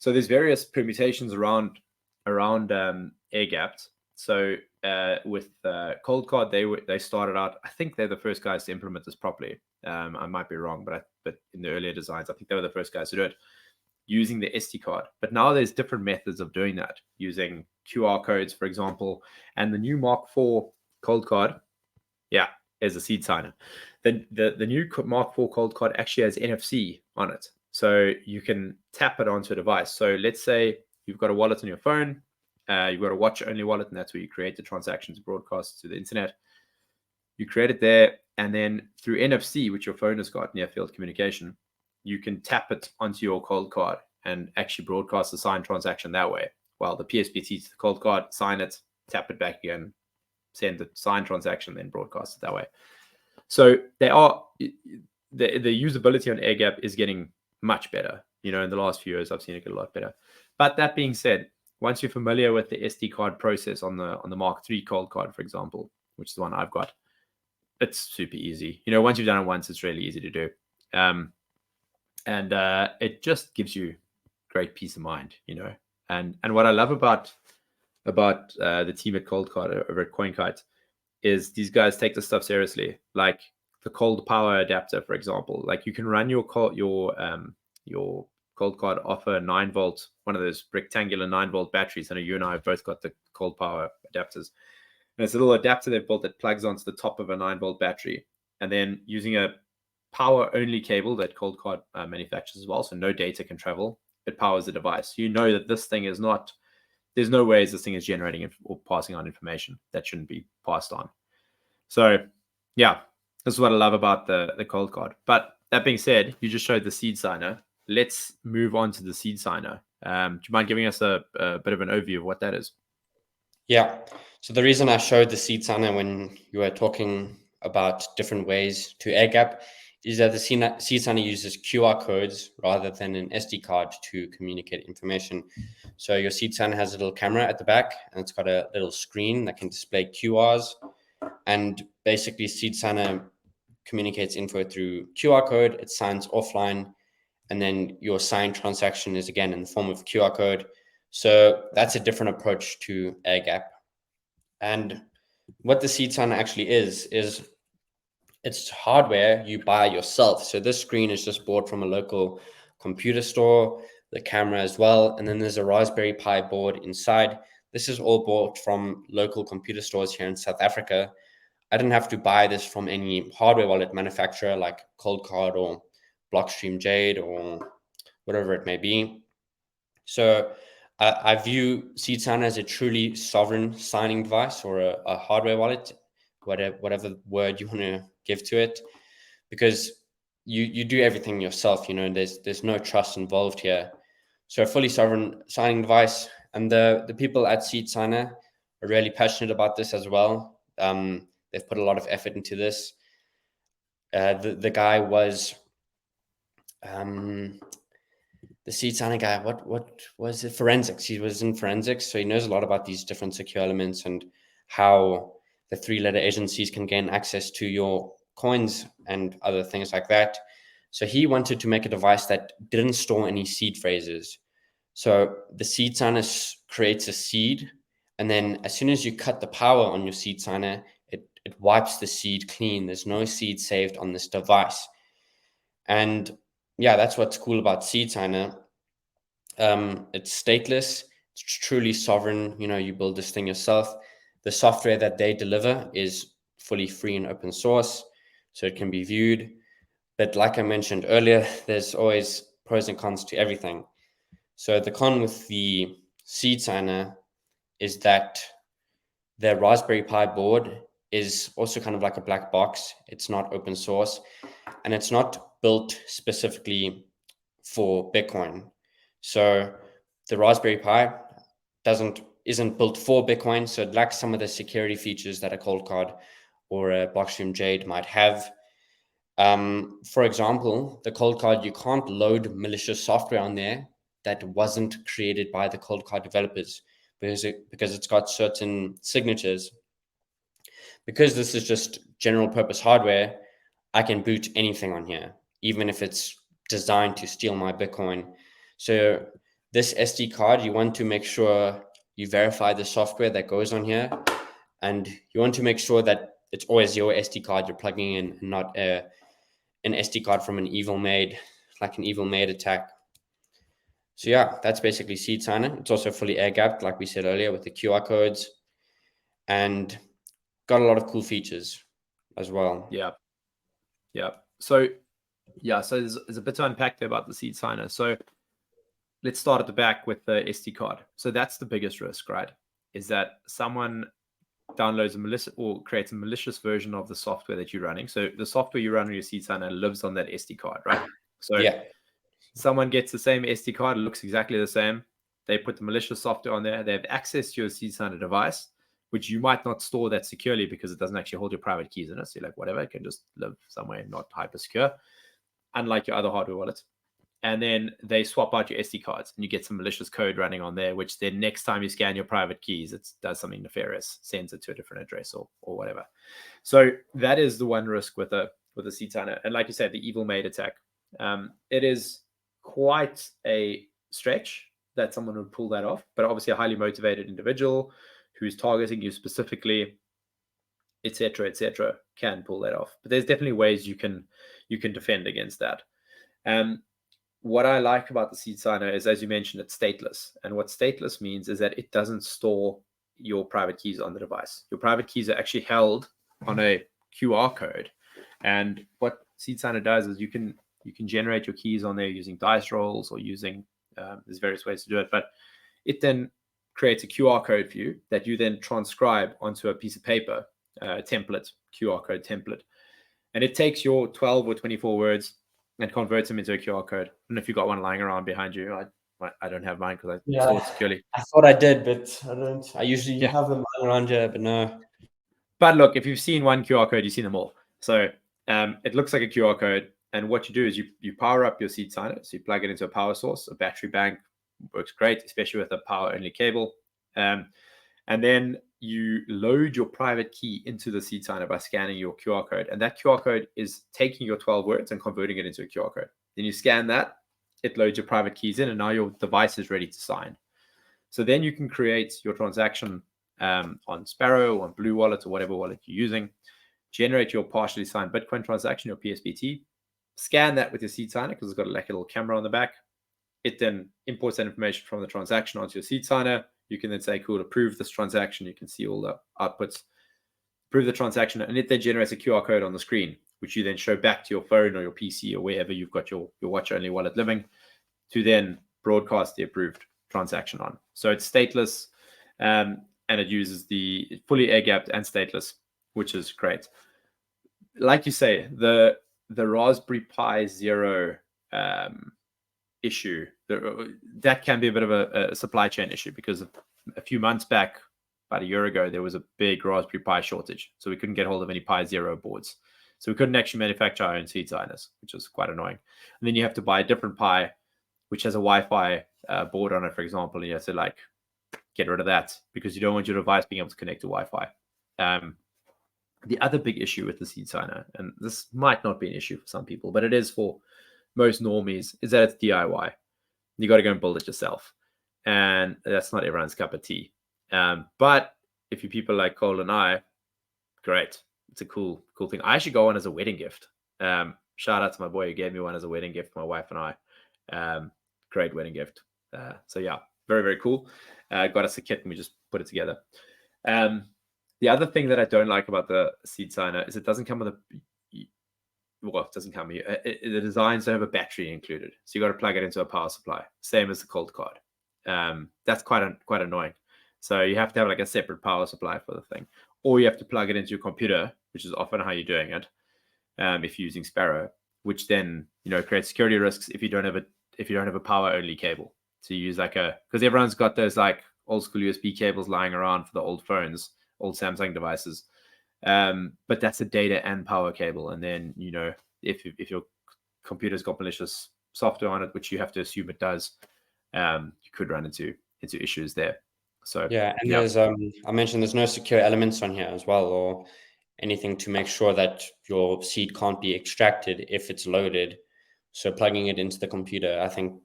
So there's various permutations around air gapped. So with Coldcard, they started out. I think they're the first guys to implement this properly. I might be wrong, but in the earlier designs, I think they were the first guys to do it using the SD card. But now there's different methods of doing that, using QR codes, for example, and the new Mark IV Coldcard, is a SeedSigner. The new Mark IV Coldcard actually has NFC on it, so you can tap it onto a device. So let's say you've got a wallet on your phone, you've got a watch-only wallet, and that's where you create the transactions, broadcast to the internet. You create it there, and then through NFC, which your phone has got, near-field communication, you can tap it onto your Coldcard and actually broadcast the signed transaction that way. While the PSBT to the Coldcard, sign it, tap it back again, send the signed transaction, then broadcast it that way. So the usability on air gap is getting much better. In the last few years, I've seen it get a lot better. But that being said, once you're familiar with the SD card process on the Mark III Coldcard, for example, which is the one I've got, it's super easy. Once you've done it once, it's really easy to do. And it just gives you great peace of mind, And what I love about the team at Coldcard over at CoinKite is these guys take this stuff seriously. Like the cold power adapter, for example. Like you can run your your cold card off a 9-volt, one of those rectangular 9-volt batteries. I know you and I have both got the cold power adapters. And it's a little adapter they've built that plugs onto the top of a 9-volt battery. And then using a power-only cable that cold card manufactures as well, so no data can travel, it powers the device. You know that this thing is not, there's no ways this thing is generating or passing on information that shouldn't be passed on. So yeah, this is what I love about the cold card. But that being said, you just showed the SeedSigner. Let's move on to the SeedSigner. Do you mind giving us a bit of an overview of what that is? Yeah. So the reason I showed the SeedSigner when you were talking about different ways to air gap is that the SeedSigner uses QR codes rather than an SD card to communicate information. So your SeedSigner has a little camera at the back, and it's got a little screen that can display QRs. And basically, SeedSigner communicates info through QR code. It signs offline, and then your signed transaction is again in the form of QR code. So that's a different approach to air gap. And what the SeedSigner actually is it's hardware you buy yourself. So this screen is just bought from a local computer store, the camera as well, and then there's a Raspberry Pi board inside. This is all bought from local computer stores here in South Africa. I didn't have to buy this from any hardware wallet manufacturer like Coldcard or Blockstream Jade or whatever it may be. So I view SeedSigner as a truly sovereign signing device or a hardware wallet, whatever word you want to give to it, because you do everything yourself. You know, there's no trust involved here. So a fully sovereign signing device, and the people at SeedSigner are really passionate about this as well. They've put a lot of effort into this. The guy was the SeedSigner guy. What was it? Forensics. He was in forensics, so he knows a lot about these different secure elements and how the 3-letter agencies can gain access to your coins and other things like that. So he wanted to make a device that didn't store any seed phrases. So the SeedSigner creates a seed, and then as soon as you cut the power on your SeedSigner, it wipes the seed clean. There's no seed saved on this device. And yeah, that's what's cool about SeedSigner. It's stateless. It's truly sovereign. You know, you build this thing yourself. The software that they deliver is fully free and open source, so it can be viewed. But like I mentioned earlier, there's always pros and cons to everything. So the con with the SeedSigner is that the Raspberry Pi board is also kind of like a black box. It's not open source, and it's not built specifically for Bitcoin. So the Raspberry Pi isn't built for Bitcoin, so it lacks some of the security features that a cold card or a Blockstream Jade might have. For example, the cold card, you can't load malicious software on there that wasn't created by the cold card developers because it's got certain signatures. Because this is just general purpose hardware, I can boot anything on here, even if it's designed to steal my Bitcoin. So this SD card, you want to make sure you verify the software that goes on here, and you want to make sure that it's always your SD card you're plugging in, and not an SD card from an evil made attack. So yeah, that's basically SeedSigner. It's also fully air gapped, like we said earlier, with the QR codes, and got a lot of cool features as well. Yeah. So there's a bit to unpack there about the SeedSigner. So let's start at the back with the SD card. So that's the biggest risk, right? Is that someone downloads a malicious or creates a malicious version of the software that you're running. So the software you run on your SeedSigner lives on that SD card, right? So yeah, someone gets the same SD card, it looks exactly the same. They put the malicious software on there. They have access to your SeedSigner device, which you might not store that securely because it doesn't actually hold your private keys in it. So you're like, whatever, it can just live somewhere not hyper secure, unlike your other hardware wallets. And then they swap out your SD cards and you get some malicious code running on there, which then next time you scan your private keys, it does something nefarious, sends it to a different address or whatever. So that is the one risk with a SeedSigner. And like you said, the evil made attack. It is quite a stretch that someone would pull that off, but obviously a highly motivated individual who's targeting you specifically, etc., can pull that off. But there's definitely ways you can defend against that. what I like about the SeedSigner is, as you mentioned, it's stateless. And what stateless means is that it doesn't store your private keys on the device. Your private keys are actually held on a QR code. And what SeedSigner does is you can generate your keys on there using dice rolls or using there's various ways to do it, but it then creates a QR code for you that you then transcribe onto a piece of paper, template, QR code template. And it takes your 12 or 24 words and converts them into a QR code. And if you've got one lying around behind you, I don't have mine because I store it securely. I thought I did, but I don't. I usually Yeah. have them lying around here, but no. But look, if you've seen one QR code, you've seen them all. So it looks like a QR code. And what you do is you power up your SeedSigner. So you plug it into a power source, a battery bank. Works great, especially with a power-only cable. And then you load your private key into the SeedSigner by scanning your QR code. And that QR code is taking your 12 words and converting it into a QR code. Then you scan that, it loads your private keys in, and now your device is ready to sign. So then you can create your transaction on Sparrow, on Blue Wallet, or whatever wallet you're using, generate your partially signed Bitcoin transaction, your PSBT, scan that with your SeedSigner because it's got like a little camera on the back. It then imports that information from the transaction onto your SeedSigner. You can then say, cool, approve this transaction. You can see all the outputs, approve the transaction, and it then generates a QR code on the screen, which you then show back to your phone or your PC or wherever you've got your watch-only wallet living to then broadcast the approved transaction on. So it's stateless, and it uses the fully air-gapped and stateless, which is great. Like you say, the Raspberry Pi Zero issue, that can be a bit of a supply chain issue because a few months back, about a year ago, there was a big Raspberry Pi shortage. So we couldn't get hold of any Pi Zero boards. So we couldn't actually manufacture our own SeedSigners, which was quite annoying. And then you have to buy a different Pi, which has a Wi-Fi board on it, for example, and you have to like get rid of that because you don't want your device being able to connect to Wi-Fi. The other big issue with the SeedSigner, and this might not be an issue for some people, but it is for most normies, is that it's DIY. You got to go and build it yourself. And that's not everyone's cup of tea. But if you people like Cole and I, great. It's a cool thing. I actually got one as a wedding gift. Shout out to my boy who gave me one as a wedding gift, my wife and I. Great wedding gift. So yeah, very, very cool. Got us a kit and we just put it together. The other thing that I don't like about the SeedSigner is it doesn't come with it doesn't come with the designs don't have a battery included. So you got to plug it into a power supply, same as the cold card. That's quite annoying. So you have to have like a separate power supply for the thing, or you have to plug it into your computer, which is often how you're doing it. If you're using Sparrow, which then creates security risks if you don't have a power only cable. So you use because everyone's got those like old school USB cables lying around for the old phones, old Samsung devices. But that's a data and power cable. And then, if your computer's got malicious software on it, which you have to assume it does, you could run into issues there. So yeah, and there's I mentioned there's no secure elements on here as well, or anything to make sure that your seed can't be extracted if it's loaded. So plugging it into the computer, I think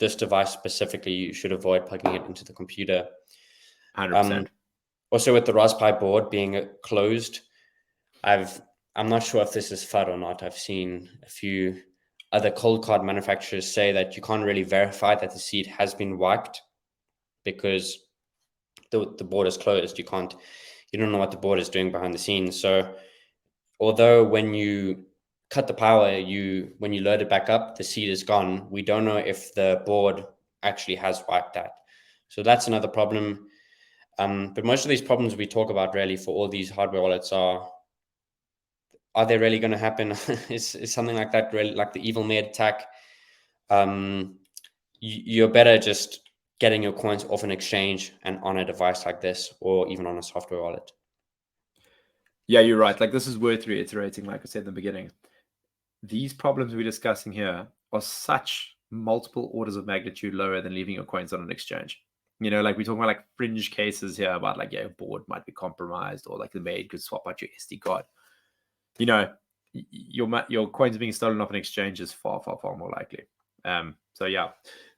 this device specifically, you should avoid plugging it into the computer. 100%. Also, with the Raspberry Pi board being closed, I'm not sure if this is FUD or not. I've seen a few other cold card manufacturers say that you can't really verify that the seed has been wiped because the board is closed. You don't know what the board is doing behind the scenes. So although when you cut the power, when you load it back up, the seed is gone. We don't know if the board actually has wiped that. So that's another problem. But most of these problems we talk about really for all these hardware wallets are they really going to happen? Is something like that really like the evil maid attack? You're better just getting your coins off an exchange and on a device like this, or even on a software wallet. Yeah, you're right. Like this is worth reiterating, like I said in the beginning. These problems we're discussing here are such multiple orders of magnitude lower than leaving your coins on an exchange. Like we're talking about like fringe cases here about like, a board might be compromised or like the maid could swap out your SD card. Your coins being stolen off an exchange is far, far, far more likely. So yeah,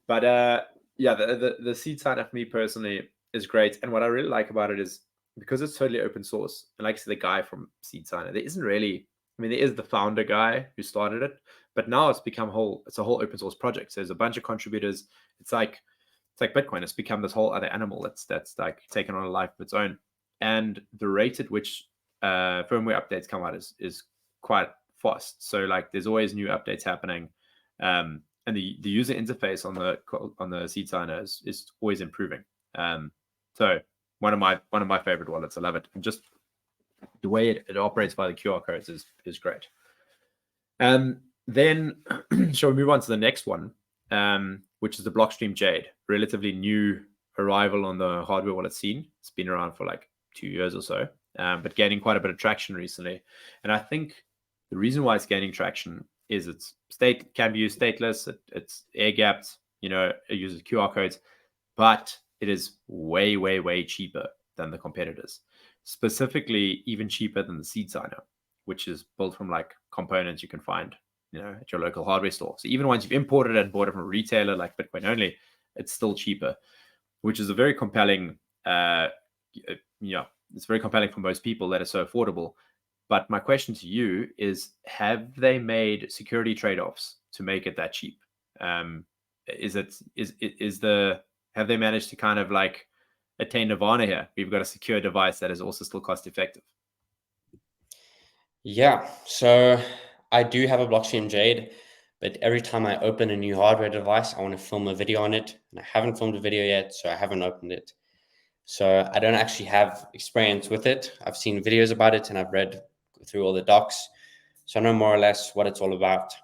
but the SeedSigner for me personally is great. And what I really like about it is because it's totally open source. And like I said, the guy from SeedSigner, there isn't really, there is the founder guy who started it, But now it's become it's a whole open source project. So there's a bunch of contributors. It's like Bitcoin. It's become this whole other animal that's like taken on a life of its own. And the rate at which firmware updates come out is quite fast. So like there's always new updates happening. And the user interface on the SeedSigner is always improving. So one of my favorite wallets. I love it. And just the way it operates via the QR codes is great. Then shall we move on to the next one, which is the Blockstream Jade, relatively new arrival on the hardware wallet scene. It's been around for like 2 years or so, but gaining quite a bit of traction recently. And I think the reason why it's gaining traction is can be used stateless. It's air gapped, it uses QR codes, but it is way, way, way cheaper than the competitors. Specifically, even cheaper than the SeedSigner, which is built from like components you can find, at your local hardware store. So even once you've imported it and bought it from a retailer like Bitcoin only, it's still cheaper, which is a very compelling, it's very compelling for most people that it's so affordable. But my question to you is, have they made security trade-offs to make it that cheap? Have they managed to kind of like attain nirvana here? We've got a secure device that is also still cost effective. Yeah, so I do have a Blockstream Jade, but every time I open a new hardware device, I want to film a video on it, and I haven't filmed a video yet, so I haven't opened it. So I don't actually have experience with it. I've seen videos about it, and I've read through all the docs, so I know more or less what it's all about.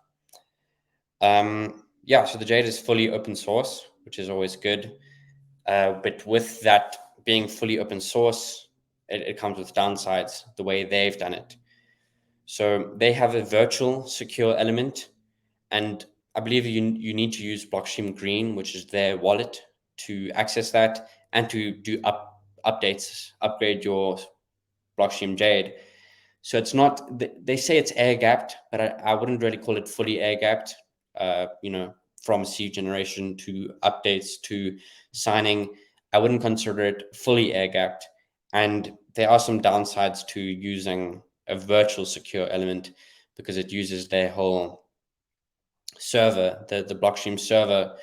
Yeah, so the Jade is fully open source, which is always good. But with that being fully open source, it comes with downsides, the way they've done it. So they have a virtual secure element, and I believe you need to use Blockstream Green, which is their wallet, to access that and to do updates, upgrade your Blockstream Jade. So it's not, they say it's air gapped, but I wouldn't really call it fully air gapped. From seed generation to updates to signing, I wouldn't consider it fully air gapped. And there are some downsides to using a virtual secure element because it uses their whole server, the Blockstream server.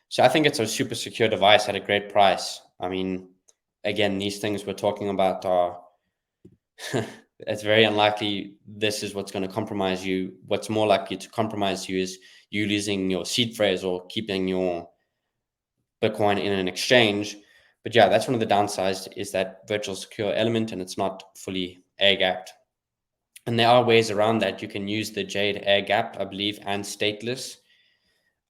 So I think it's a super secure device at a great price. I mean, again, these things we're talking about are it's very unlikely this is what's going to compromise you. What's more likely to compromise you is you losing your seed phrase or keeping your Bitcoin in an exchange. But yeah, that's one of the downsides, is that virtual secure element, and it's not fully air gapped. And there are ways around that. You can use the Jade air gapped, I believe, and stateless.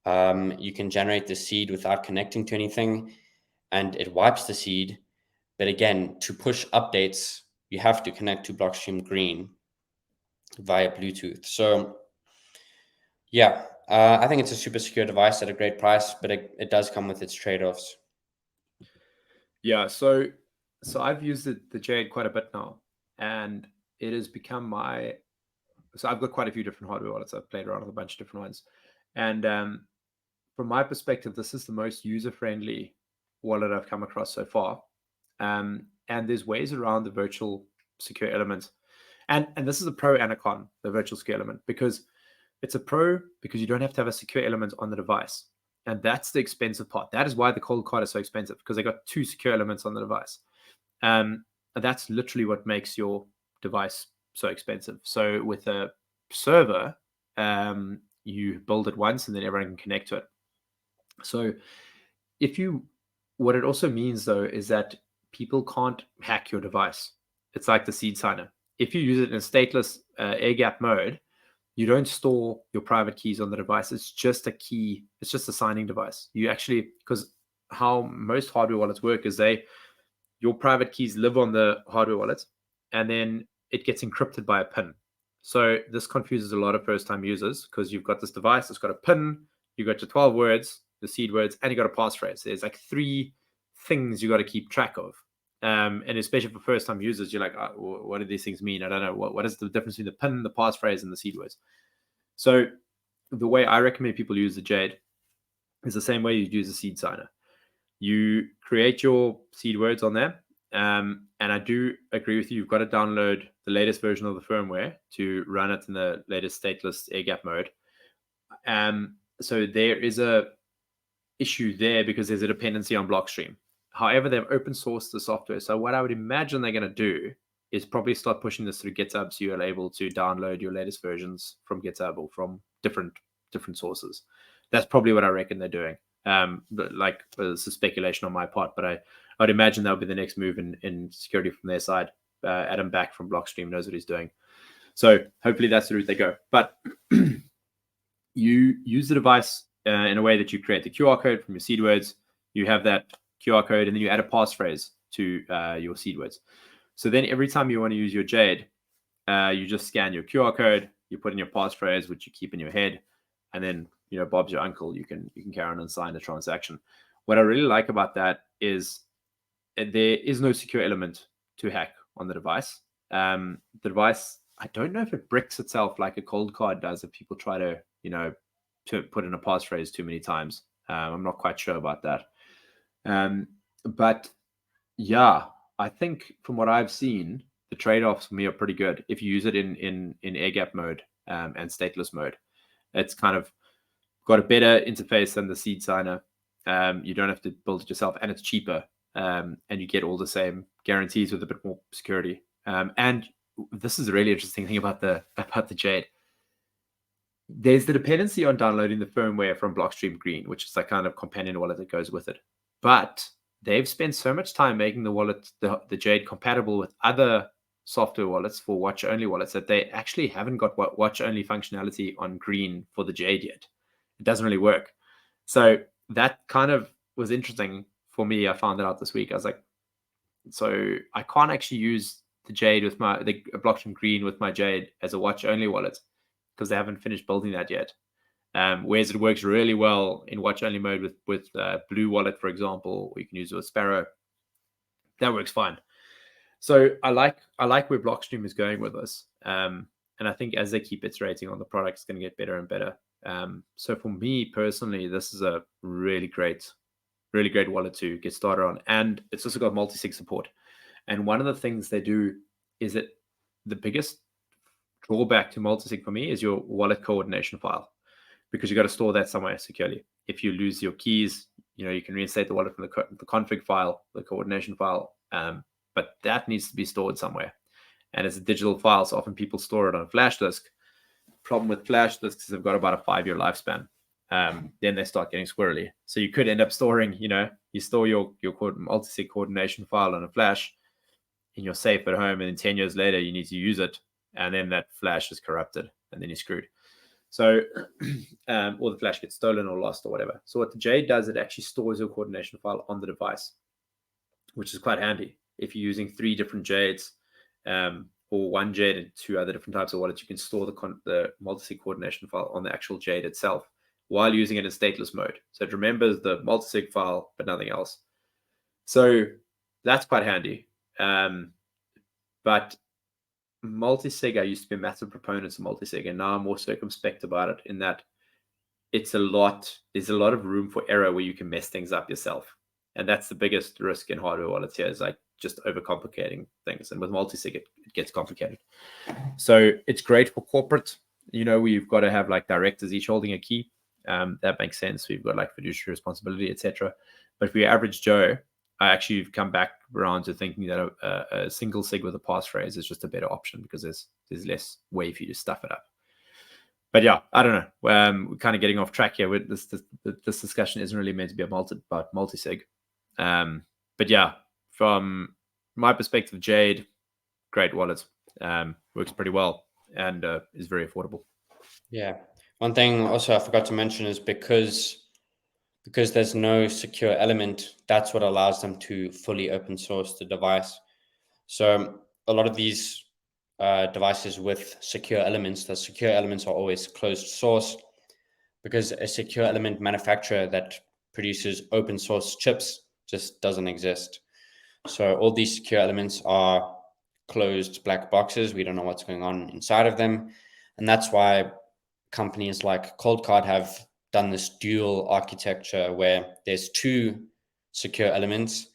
You can generate the seed without connecting to anything, and it wipes the seed. But again, to push updates, you have to connect to Blockstream Green via Bluetooth. So yeah, I think it's a super secure device at a great price, but it does come with its trade-offs. Yeah, so I've used the Jade quite a bit now, and it has become so I've got quite a few different hardware wallets. I've played around with a bunch of different ones, and from my perspective, this is the most user-friendly wallet I've come across so far. And there's ways around the virtual secure element, and this is a pro and a con, the virtual secure element, because it's a pro because you don't have to have a secure element on the device. And that's the expensive part. That is why the cold card is so expensive, because they got 2 secure elements on the device. And that's literally what makes your device so expensive. So with a server, you build it once and then everyone can connect to it. So what it also means though, is that people can't hack your device. It's like the SeedSigner. If you use it in a stateless air gap mode, you don't store your private keys on the device. It's just a key. It's just a signing device. You actually, because how most hardware wallets work is your private keys live on the hardware wallet, and then it gets encrypted by a PIN. So this confuses a lot of first-time users, because you've got this device that's got a PIN, you've got your 12 words, the seed words, and you got a passphrase. There's like 3 things you got to keep track of. And especially for first-time users, you're like, what do these things mean? I don't know. What is the difference between the PIN, the passphrase, and the seed words? So the way I recommend people use the Jade is the same way you'd use a SeedSigner. You create your seed words on there. And I do agree with you. You've got to download the latest version of the firmware to run it in the latest stateless air gap mode. So there is a issue there because there's a dependency on Blockstream. However, they've open sourced the software. So what I would imagine they're going to do is probably start pushing this through GitHub, so you're able to download your latest versions from GitHub or from different sources. That's probably what I reckon they're doing. But like, it's a speculation on my part, but I'd imagine that would be the next move in security from their side. Adam Back from Blockstream knows what he's doing. So hopefully that's the route they go. But you use the device in a way that you create the QR code from your seed words. You have that QR code, and then you add a passphrase to your seed words. So then every time you want to use your Jade, you just scan your QR code, you put in your passphrase, which you keep in your head, and then, you know, Bob's your uncle. You can carry on and sign the transaction. What I really like about that is there is no secure element to hack on the device. The device, I don't know if it bricks itself like a cold card does if people try to, you know, to put in a passphrase too many times. I'm not quite sure about that. But yeah, I think from what I've seen, the trade-offs for me are pretty good. If you use it in air gap mode and stateless mode, it's kind of got a better interface than the SeedSigner. You don't have to build it yourself, and it's cheaper. And you get all the same guarantees with a bit more security. And this is a really interesting thing about the Jade. There's the dependency on downloading the firmware from Blockstream Green, which is that kind of companion wallet that goes with it. But they've spent so much time making the wallet, the Jade, compatible with other software wallets for watch-only wallets that they actually haven't got watch-only functionality on Green for the Jade yet. It doesn't really work. So that kind of was interesting for me. I found it out this week. I was like, so I can't actually use the Jade with the Blockstream Green with my Jade as a watch-only wallet because they haven't finished building that yet. Whereas it works really well in watch-only mode with Blue Wallet, for example, or you can use it with Sparrow. That works fine. So I like where Blockstream is going with this. And I think as they keep iterating on the product, it's going to get better and better. So for me personally, this is a really great wallet to get started on. And it's also got multi-sig support. And one of the things they do is that the biggest drawback to multi-sig for me is your wallet coordination file, because you got to store that somewhere securely. If you lose your keys, you know, you can reinstate the wallet from the config file, the coordination file, but that needs to be stored somewhere. And it's a digital file, so often people store it on a flash disk. Problem with flash disks is they've got about a 5-year lifespan. Then they start getting squirrely. So you could end up storing, you know, you store your multi-sig coordination file on a flash in your safe at home, and then 10 years later you need to use it, and then that flash is corrupted, and then you're screwed. So, or the flash gets stolen or lost or whatever. So what the Jade does, it actually stores your coordination file on the device, which is quite handy. If you're using 3 different Jades, or one Jade and 2 other different types of wallets, you can store the multi-sig coordination file on the actual Jade itself while using it in stateless mode. So it remembers the multi-sig file, but nothing else. So that's quite handy. But multi-sig, I used to be a massive proponent of multi-sig, and now I'm more circumspect about it in that there's a lot of room for error where you can mess things up yourself. And that's the biggest risk in hardware wallets here, is like just overcomplicating things. And with multi-sig, it gets complicated. So it's great for corporate, you know, where you've got to have like directors each holding a key. That makes sense. We've got like fiduciary responsibility, etc. But for your average Joe, I actually have come back around to thinking that a single sig with a passphrase is just a better option, because there's less way for you to stuff it up. But yeah, I don't know. We're kind of getting off track here. With this discussion isn't really meant to be about multi-sig. But yeah, from my perspective, Jade, great wallet, works pretty well, and is very affordable. Yeah. One thing also I forgot to mention is because there's no secure element, that's what allows them to fully open source the device. So a lot of these devices with secure elements, the secure elements are always closed source, because a secure element manufacturer that produces open source chips just doesn't exist. So all these secure elements are closed black boxes. We don't know what's going on inside of them. And that's why companies like Coldcard have done this dual architecture where there's 2 secure elements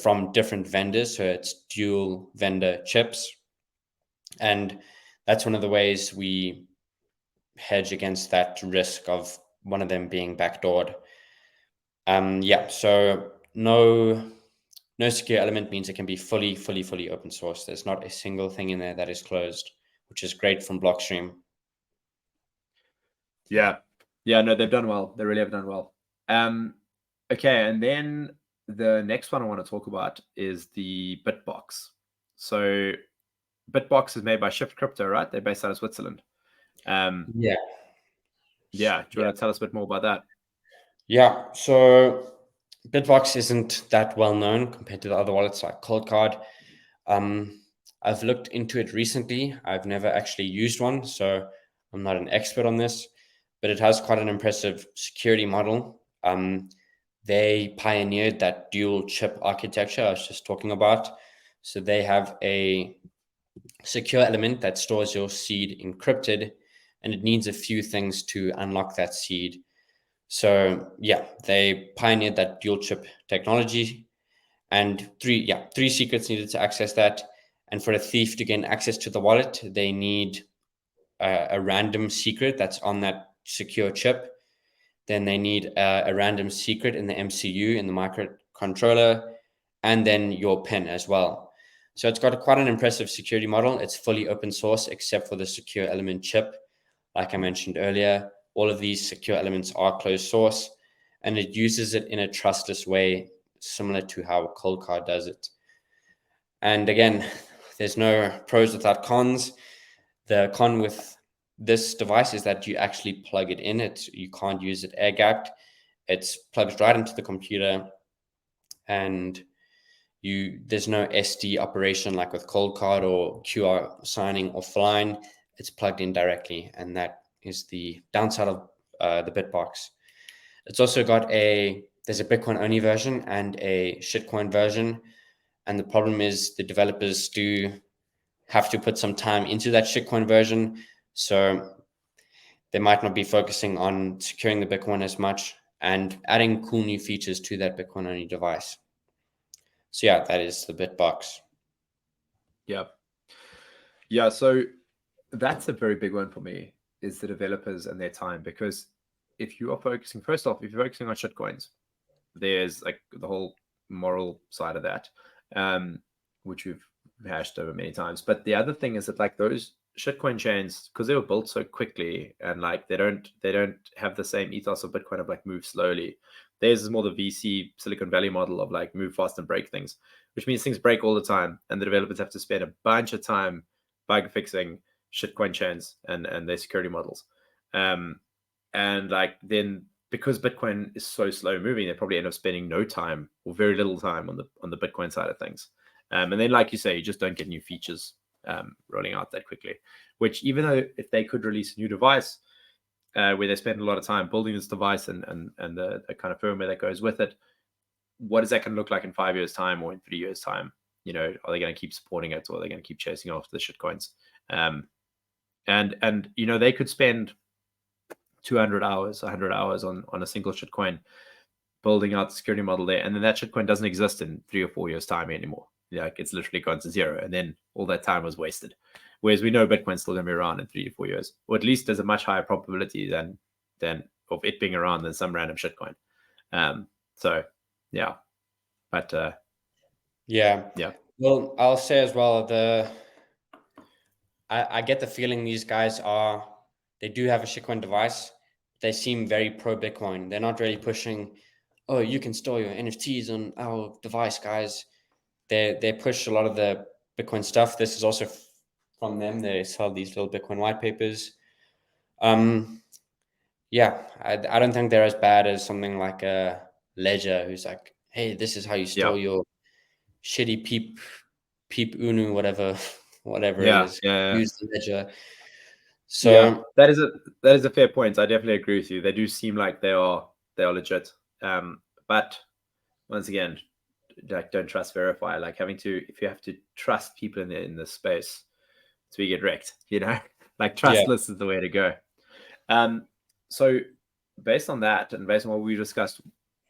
from different vendors. So it's dual vendor chips. And that's one of the ways we hedge against that risk of one of them being backdoored. So no secure element means it can be fully open source. There's not a single thing in there that is closed, which is great from Blockstream. Yeah. No, they've done well. They really have done well. Okay, and then the next one I want to talk about is the BitBox. So BitBox is made by Shift Crypto, right? They're based out of Switzerland. Yeah. Do you want to tell us a bit more about that? Yeah. So BitBox isn't that well known compared to the other wallets like Coldcard. I've looked into it recently. I've never actually used one, so I'm not an expert on this, but it has quite an impressive security model. They pioneered that dual chip architecture I was just talking about. So they have a secure element that stores your seed encrypted, and it needs a few things to unlock that seed. So yeah, they pioneered that dual chip technology, and three secrets needed to access that. And for a thief to gain access to the wallet, they need a random secret that's on that secure chip. Then they need a random secret in the MCU, in the microcontroller, and then your PIN as well. So it's got quite an impressive security model. It's fully open source except for the secure element chip. Like I mentioned earlier, all of these secure elements are closed source, and it uses it in a trustless way, similar to how Coldcard does it. And again, there's no pros without cons. The con with this device is that you actually plug it in. You can't use it air gapped. It's plugged right into the computer, and there's no SD operation like with Coldcard or QR signing offline. It's plugged in directly, and that is the downside of the BitBox. It's also got there's a Bitcoin only version and a shitcoin version, and the problem is the developers do have to put some time into that shitcoin version, so they might not be focusing on securing the Bitcoin as much and adding cool new features to that Bitcoin only device. So yeah, that is the BitBox. Yeah, so that's a very big one for me, is the developers and their time. Because if you are focusing, first off, if you're focusing on shitcoins, there's like the whole moral side of that, which we've hashed over many times. But the other thing is that like those shitcoin chains, because they were built so quickly, and like they don't have the same ethos of Bitcoin of like move slowly. Theirs is more the VC Silicon Valley model of like move fast and break things, which means things break all the time, and the developers have to spend a bunch of time bug fixing shitcoin chains and their security models. And like then because Bitcoin is so slow moving, they probably end up spending no time or very little time on the Bitcoin side of things. And then, like you say, you just don't get new features rolling out that quickly. Which, even though if they could release a new device where they spend a lot of time building this device and the kind of firmware that goes with it, what is that going to look like in 5 years' time or in 3 years' time? You know, are they going to keep supporting it, or are they going to keep chasing after the shitcoins? And you know, they could spend 200 hours, 100 hours on a single shitcoin building out the security model there, and then that shitcoin doesn't exist in 3 or 4 years' time anymore. Like it's literally gone to zero, and then all that time was wasted. Whereas we know Bitcoin's still going to be around in 3 to 4 years, or at least there's a much higher probability than of it being around than some random shitcoin. So yeah, but yeah. Well, I'll say as well, I get the feeling these guys they do have a shitcoin device. They seem very pro Bitcoin. They're not really pushing, oh, you can store your NFTs on our device, guys. They push a lot of the Bitcoin stuff. This is also from them. They sell these little Bitcoin white papers. Yeah, I don't think they're as bad as something like a Ledger, who's like, hey, this is how you store your shitty peep unu, whatever it is. Use the Ledger. So that is a fair point. I definitely agree with you. They do seem like they are legit. But once again, like don't trust verify. Like if you have to trust people in this space, so you get wrecked. You know, like trustless is the way to go. So based on that and based on what we discussed,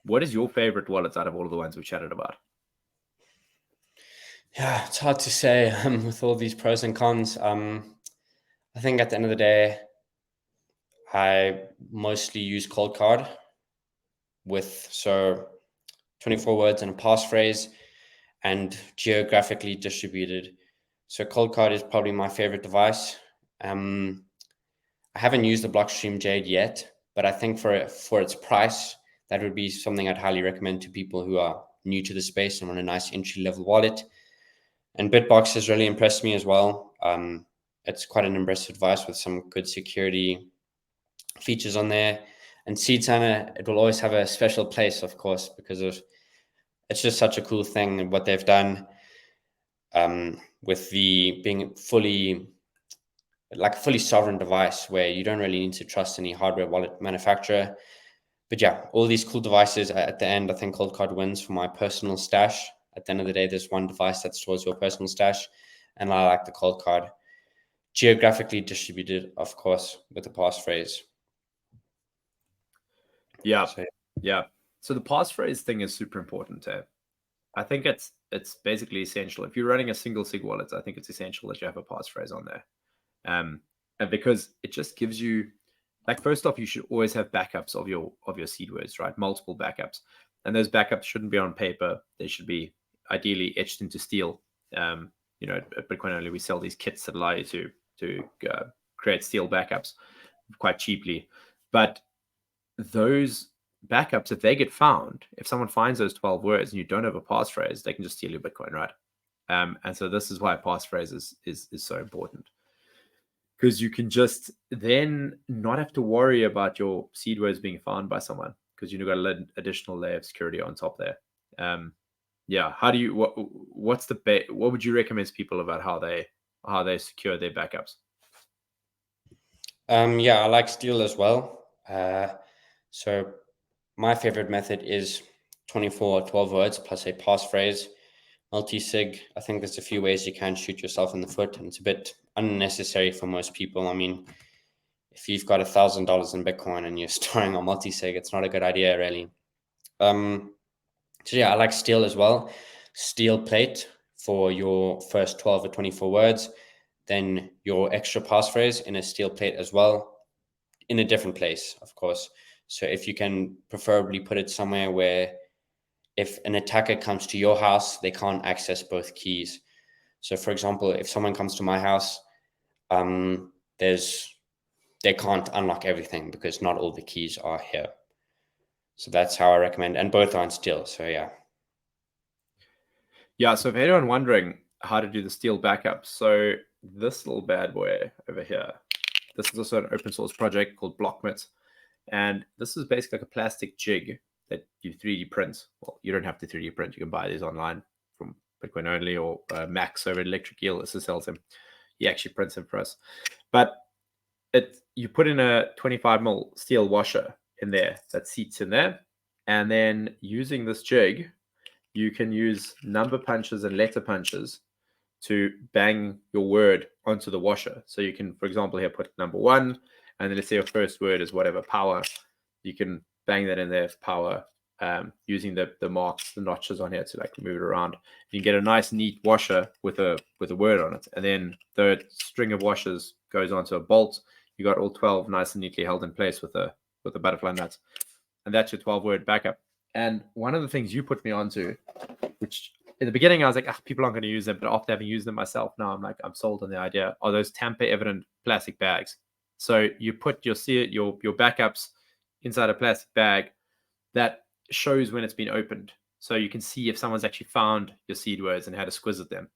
what is your favorite wallet out of all of the ones we chatted about? Yeah, it's hard to say with all these pros and cons. I think at the end of the day, I mostly use cold card with 24 words and a passphrase and geographically distributed. So cold card is probably my favorite device. I haven't used the Blockstream Jade yet, but I think for its price, that would be something I'd highly recommend to people who are new to the space and want a nice entry level wallet. And BitBox has really impressed me as well. It's quite an impressive device with some good security features on there. And SeedSigner, it will always have a special place, of course, because it's just such a cool thing and what they've done with the being fully sovereign device where you don't really need to trust any hardware wallet manufacturer. But yeah, all these cool devices at the end, I think Cold Card wins for my personal stash. At the end of the day, there's one device that stores your personal stash, and I like the Cold Card. Geographically distributed, of course, with the passphrase. Yeah. So the passphrase thing is super important too. I think it's basically essential. If you're running a single sig wallet, I think it's essential that you have a passphrase on there. And because it just gives you, like, first off, you should always have backups of your seed words, right? Multiple backups. And those backups shouldn't be on paper. They should be ideally etched into steel. At Bitcoin Only, we sell these kits that allow you to create steel backups quite cheaply. But those backups, if they get found, if someone finds those 12 words and you don't have a passphrase, they can just steal your Bitcoin, right? And so this is why passphrase is so important, because you can just then not have to worry about your seed words being found by someone, because you've got an additional layer of security on top there. How do you what would you recommend to people about how they secure their backups? I like steel as well. So my favorite method is 24 or 12 words plus a passphrase. Multi-sig, I think there's a few ways you can shoot yourself in the foot, and it's a bit unnecessary for most people. I mean, if you've got $1,000 in Bitcoin and you're storing on multi-sig, it's not a good idea, really. I like steel as well. Steel plate for your first 12 or 24 words, then your extra passphrase in a steel plate as well, in a different place, of course. So if you can preferably put it somewhere where if an attacker comes to your house, they can't access both keys. So for example, if someone comes to my house, they can't unlock everything because not all the keys are here. So that's how I recommend, and both aren't steel. So yeah. Yeah, so if anyone wondering how to do the steel backup, so this little bad boy over here, this is also an open source project called Blockstream, and this is basically like a plastic jig that you 3D print. Well, you don't have to 3D print. You can buy these online from Bitcoin Only or Max over at Electric Eel. This sells them. He actually prints them for us. But you put in a 25mm steel washer in there that seats in there, and then using this jig, you can use number punches and letter punches to bang your word onto the washer. So you can, for example, here put number 1, and then let's say your first word is whatever, power. You can bang that in there for power, using the marks, the notches on here to like move it around. You can get a nice neat washer with a word on it, and then the string of washers goes onto a bolt. You got all 12 nice and neatly held in place with a butterfly nut, and that's your 12-word backup. And one of the things you put me onto, which in the beginning I was like, people aren't going to use them, but after having used them myself, now I'm like, I'm sold on the idea, are those tamper-evident plastic bags. So you put your backups inside a plastic bag that shows when it's been opened, so you can see if someone's actually found your seed words and had a squiz at them,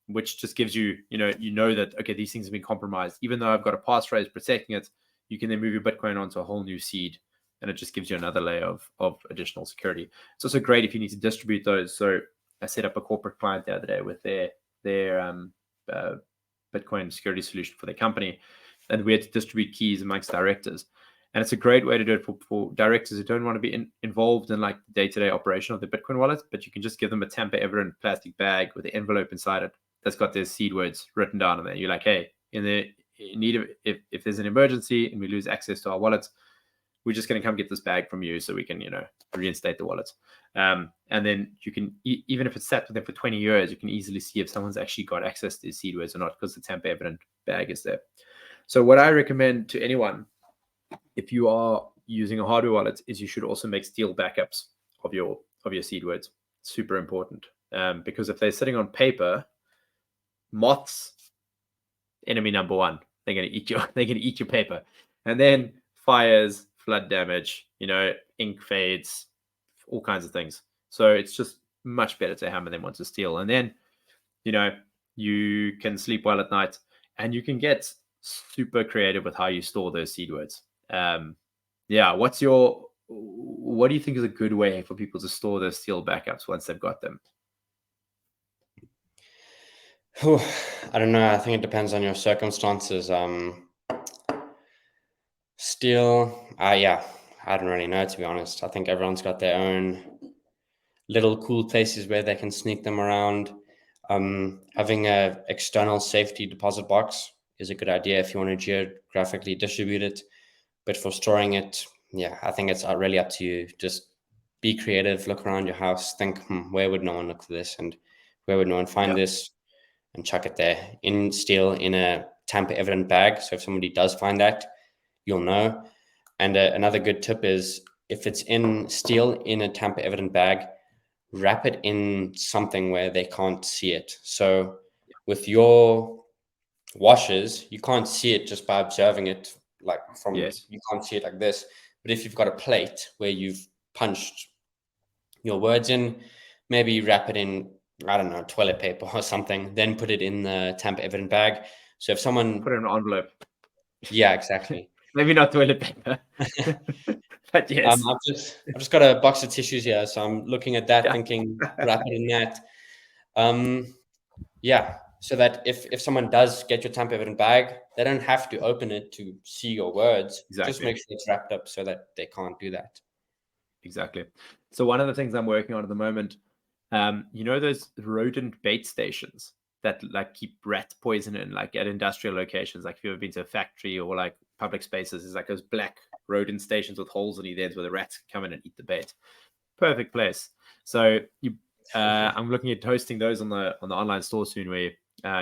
which just gives you, that, okay, these things have been compromised. Even though I've got a passphrase protecting it, you can then move your Bitcoin onto a whole new seed, and it just gives you another layer of additional security. It's also great if you need to distribute those. So I set up a corporate client the other day with their Bitcoin security solution for their company, and we had to distribute keys amongst directors. And it's a great way to do it for directors who don't want to be involved in like the day-to-day operation of the Bitcoin wallet, but you can just give them a tamper-evident plastic bag with the envelope inside it that's got their seed words written down in there. You're like, hey, in need of, if there's an emergency and we lose access to our wallets, we're just going to come get this bag from you so we can, reinstate the wallet. And then you can, even if it's sat with them for 20 years, you can easily see if someone's actually got access to these seed words or not, because the tamper evident bag is there. So what I recommend to anyone if you are using a hardware wallet, is you should also make steel backups of your seed words. Super important, because if they're sitting on paper, moths, enemy number one. They're gonna eat your paper, and then fires, flood damage, ink fades, all kinds of things. So it's just much better to hammer them onto steel, and then you can sleep well at night, and you can get super creative with how you store those seed words. Yeah, what do you think is a good way for people to store those steel backups once they've got them? I don't know. I think it depends on your circumstances. Still, yeah, I don't really know, to be honest. I think everyone's got their own little cool places where they can sneak them around. Having a external safety deposit box is a good idea if you want to geographically distribute it. But for storing it, yeah, I think it's really up to you. Just be creative, look around your house, think, where would no one look for this, and where would no one find this, and chuck it there in steel in a tamper evident bag. So if somebody does find that, you'll know. And another good tip is if it's in steel in a tamper evident bag, wrap it in something where they can't see it. So with your washes, you can't see it just by observing it, like from you can't see it like this. But if you've got a plate where you've punched your words in, maybe wrap it in, I don't know, toilet paper or something, then put it in the tamper evident bag. So if someone put it in an envelope. Yeah, exactly. Maybe not toilet paper. But yes. I've just got a box of tissues here, so I'm looking at that, thinking wrap it in that. Yeah, so that if someone does get your tamper evident bag, they don't have to open it to see your words. Exactly. Just make sure it's wrapped up so that they can't do that. Exactly. So one of the things I'm working on at the moment, those rodent bait stations that like keep rat poison in, like at industrial locations, like if you've ever been to a factory or like public spaces, it's like those black rodent stations with holes in either ends where the rats can come in and eat the bait. Perfect place. So I'm looking at hosting those on the online store soon, where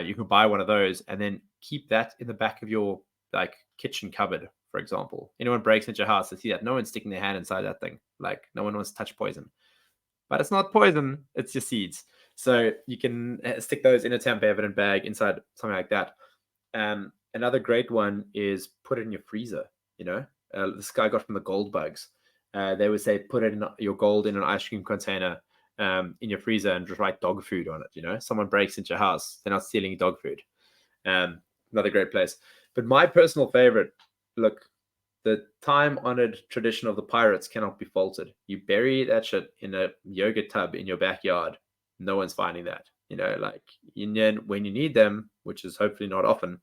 you can buy one of those and then keep that in the back of your like kitchen cupboard, for example. Anyone breaks into your house, they see that no one's sticking their hand inside that thing. Like no one wants to touch poison, but it's not poison; it's your seeds. So you can stick those in a tamper evident bag inside something like that. Another great one is put it in your freezer. This guy got from the gold bugs. They would say put it in your gold in an ice cream container in your freezer and just write dog food on it. Someone breaks into your house, they're not stealing dog food. Another great place. But my personal favorite, look, the time-honored tradition of the pirates cannot be faulted. You bury that shit in a yogurt tub in your backyard. No one's finding that. And then when you need them, which is hopefully not often,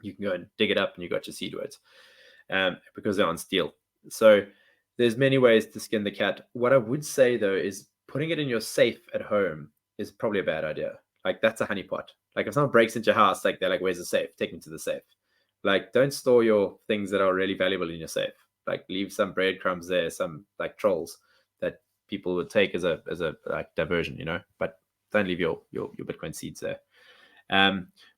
you can go and dig it up and you got your seed words, because they're on steel. So there's many ways to skin the cat. What I would say though is putting it in your safe at home is probably a bad idea. Like that's a honeypot. Like if someone breaks into your house, like they're like, "Where's the safe? Take me to the safe." Like don't store your things that are really valuable in your safe. Like leave some breadcrumbs there, some like trolls that people would take as a like diversion, But don't leave your Bitcoin seeds there.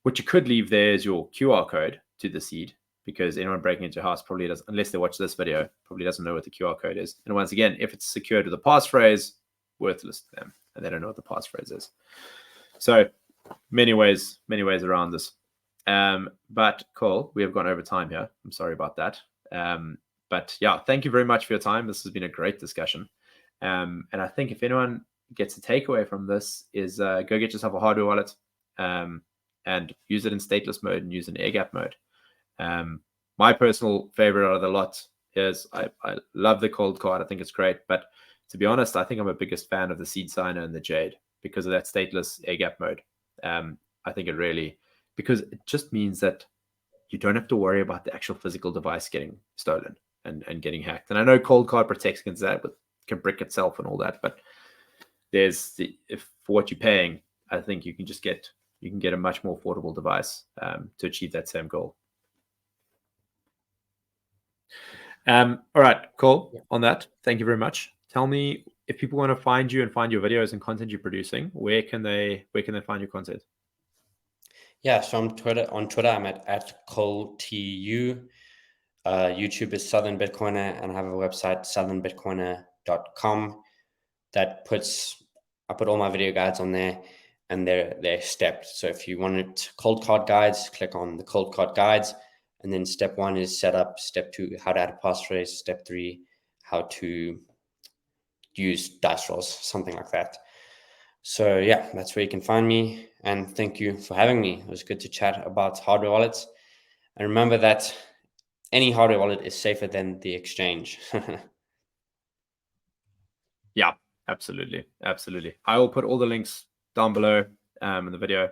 What you could leave there is your QR code to the seed, because anyone breaking into your house probably doesn't, unless they watch this video, probably doesn't know what the QR code is. And once again, if it's secured with a passphrase, worthless to them, and they don't know what the passphrase is. So many ways around this. But Cole, we have gone over time here. I'm sorry about that. But yeah, thank you very much for your time. This has been a great discussion. And I think if anyone gets a takeaway from this is go get yourself a hardware wallet, and use it in stateless mode and use it in air gap mode. My personal favorite out of the lot is I love the cold card. I think it's great. But to be honest, I think I'm a biggest fan of the SeedSigner and the Jade because of that stateless air gap mode. I think it really, because it just means that you don't have to worry about the actual physical device getting stolen and getting hacked. And I know cold card protects against that with can brick itself and all that, but if for what you're paying, I think you can get a much more affordable device to achieve that same goal. All right, cool. Yeah. On that, thank you very much. Tell me, if people want to find you and find your videos and content you're producing, where can they find your content? Yeah, so on Twitter I'm at ColeTU. YouTube is Southern Bitcoiner, and I have a website, southernbitcoiner.com, that I put all my video guides on there, and they're stepped. So if you wanted cold card guides, click on the cold card guides, and then step 1 is setup, step 2 how to add a passphrase, step 3 how to use dice rolls, something like that. So yeah, that's where you can find me, and thank you for having me. It was good to chat about hardware wallets, and remember that any hardware wallet is safer than the exchange. Yeah, absolutely. I will put all the links down below in the video.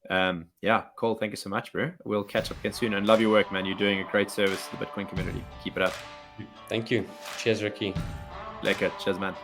Yeah, Cole, thank you so much, bro. We'll catch up again soon, and love your work, man. You're doing a great service to the Bitcoin community. Keep it up. Thank you. Cheers, Ricky. Lekker. Cheers, man.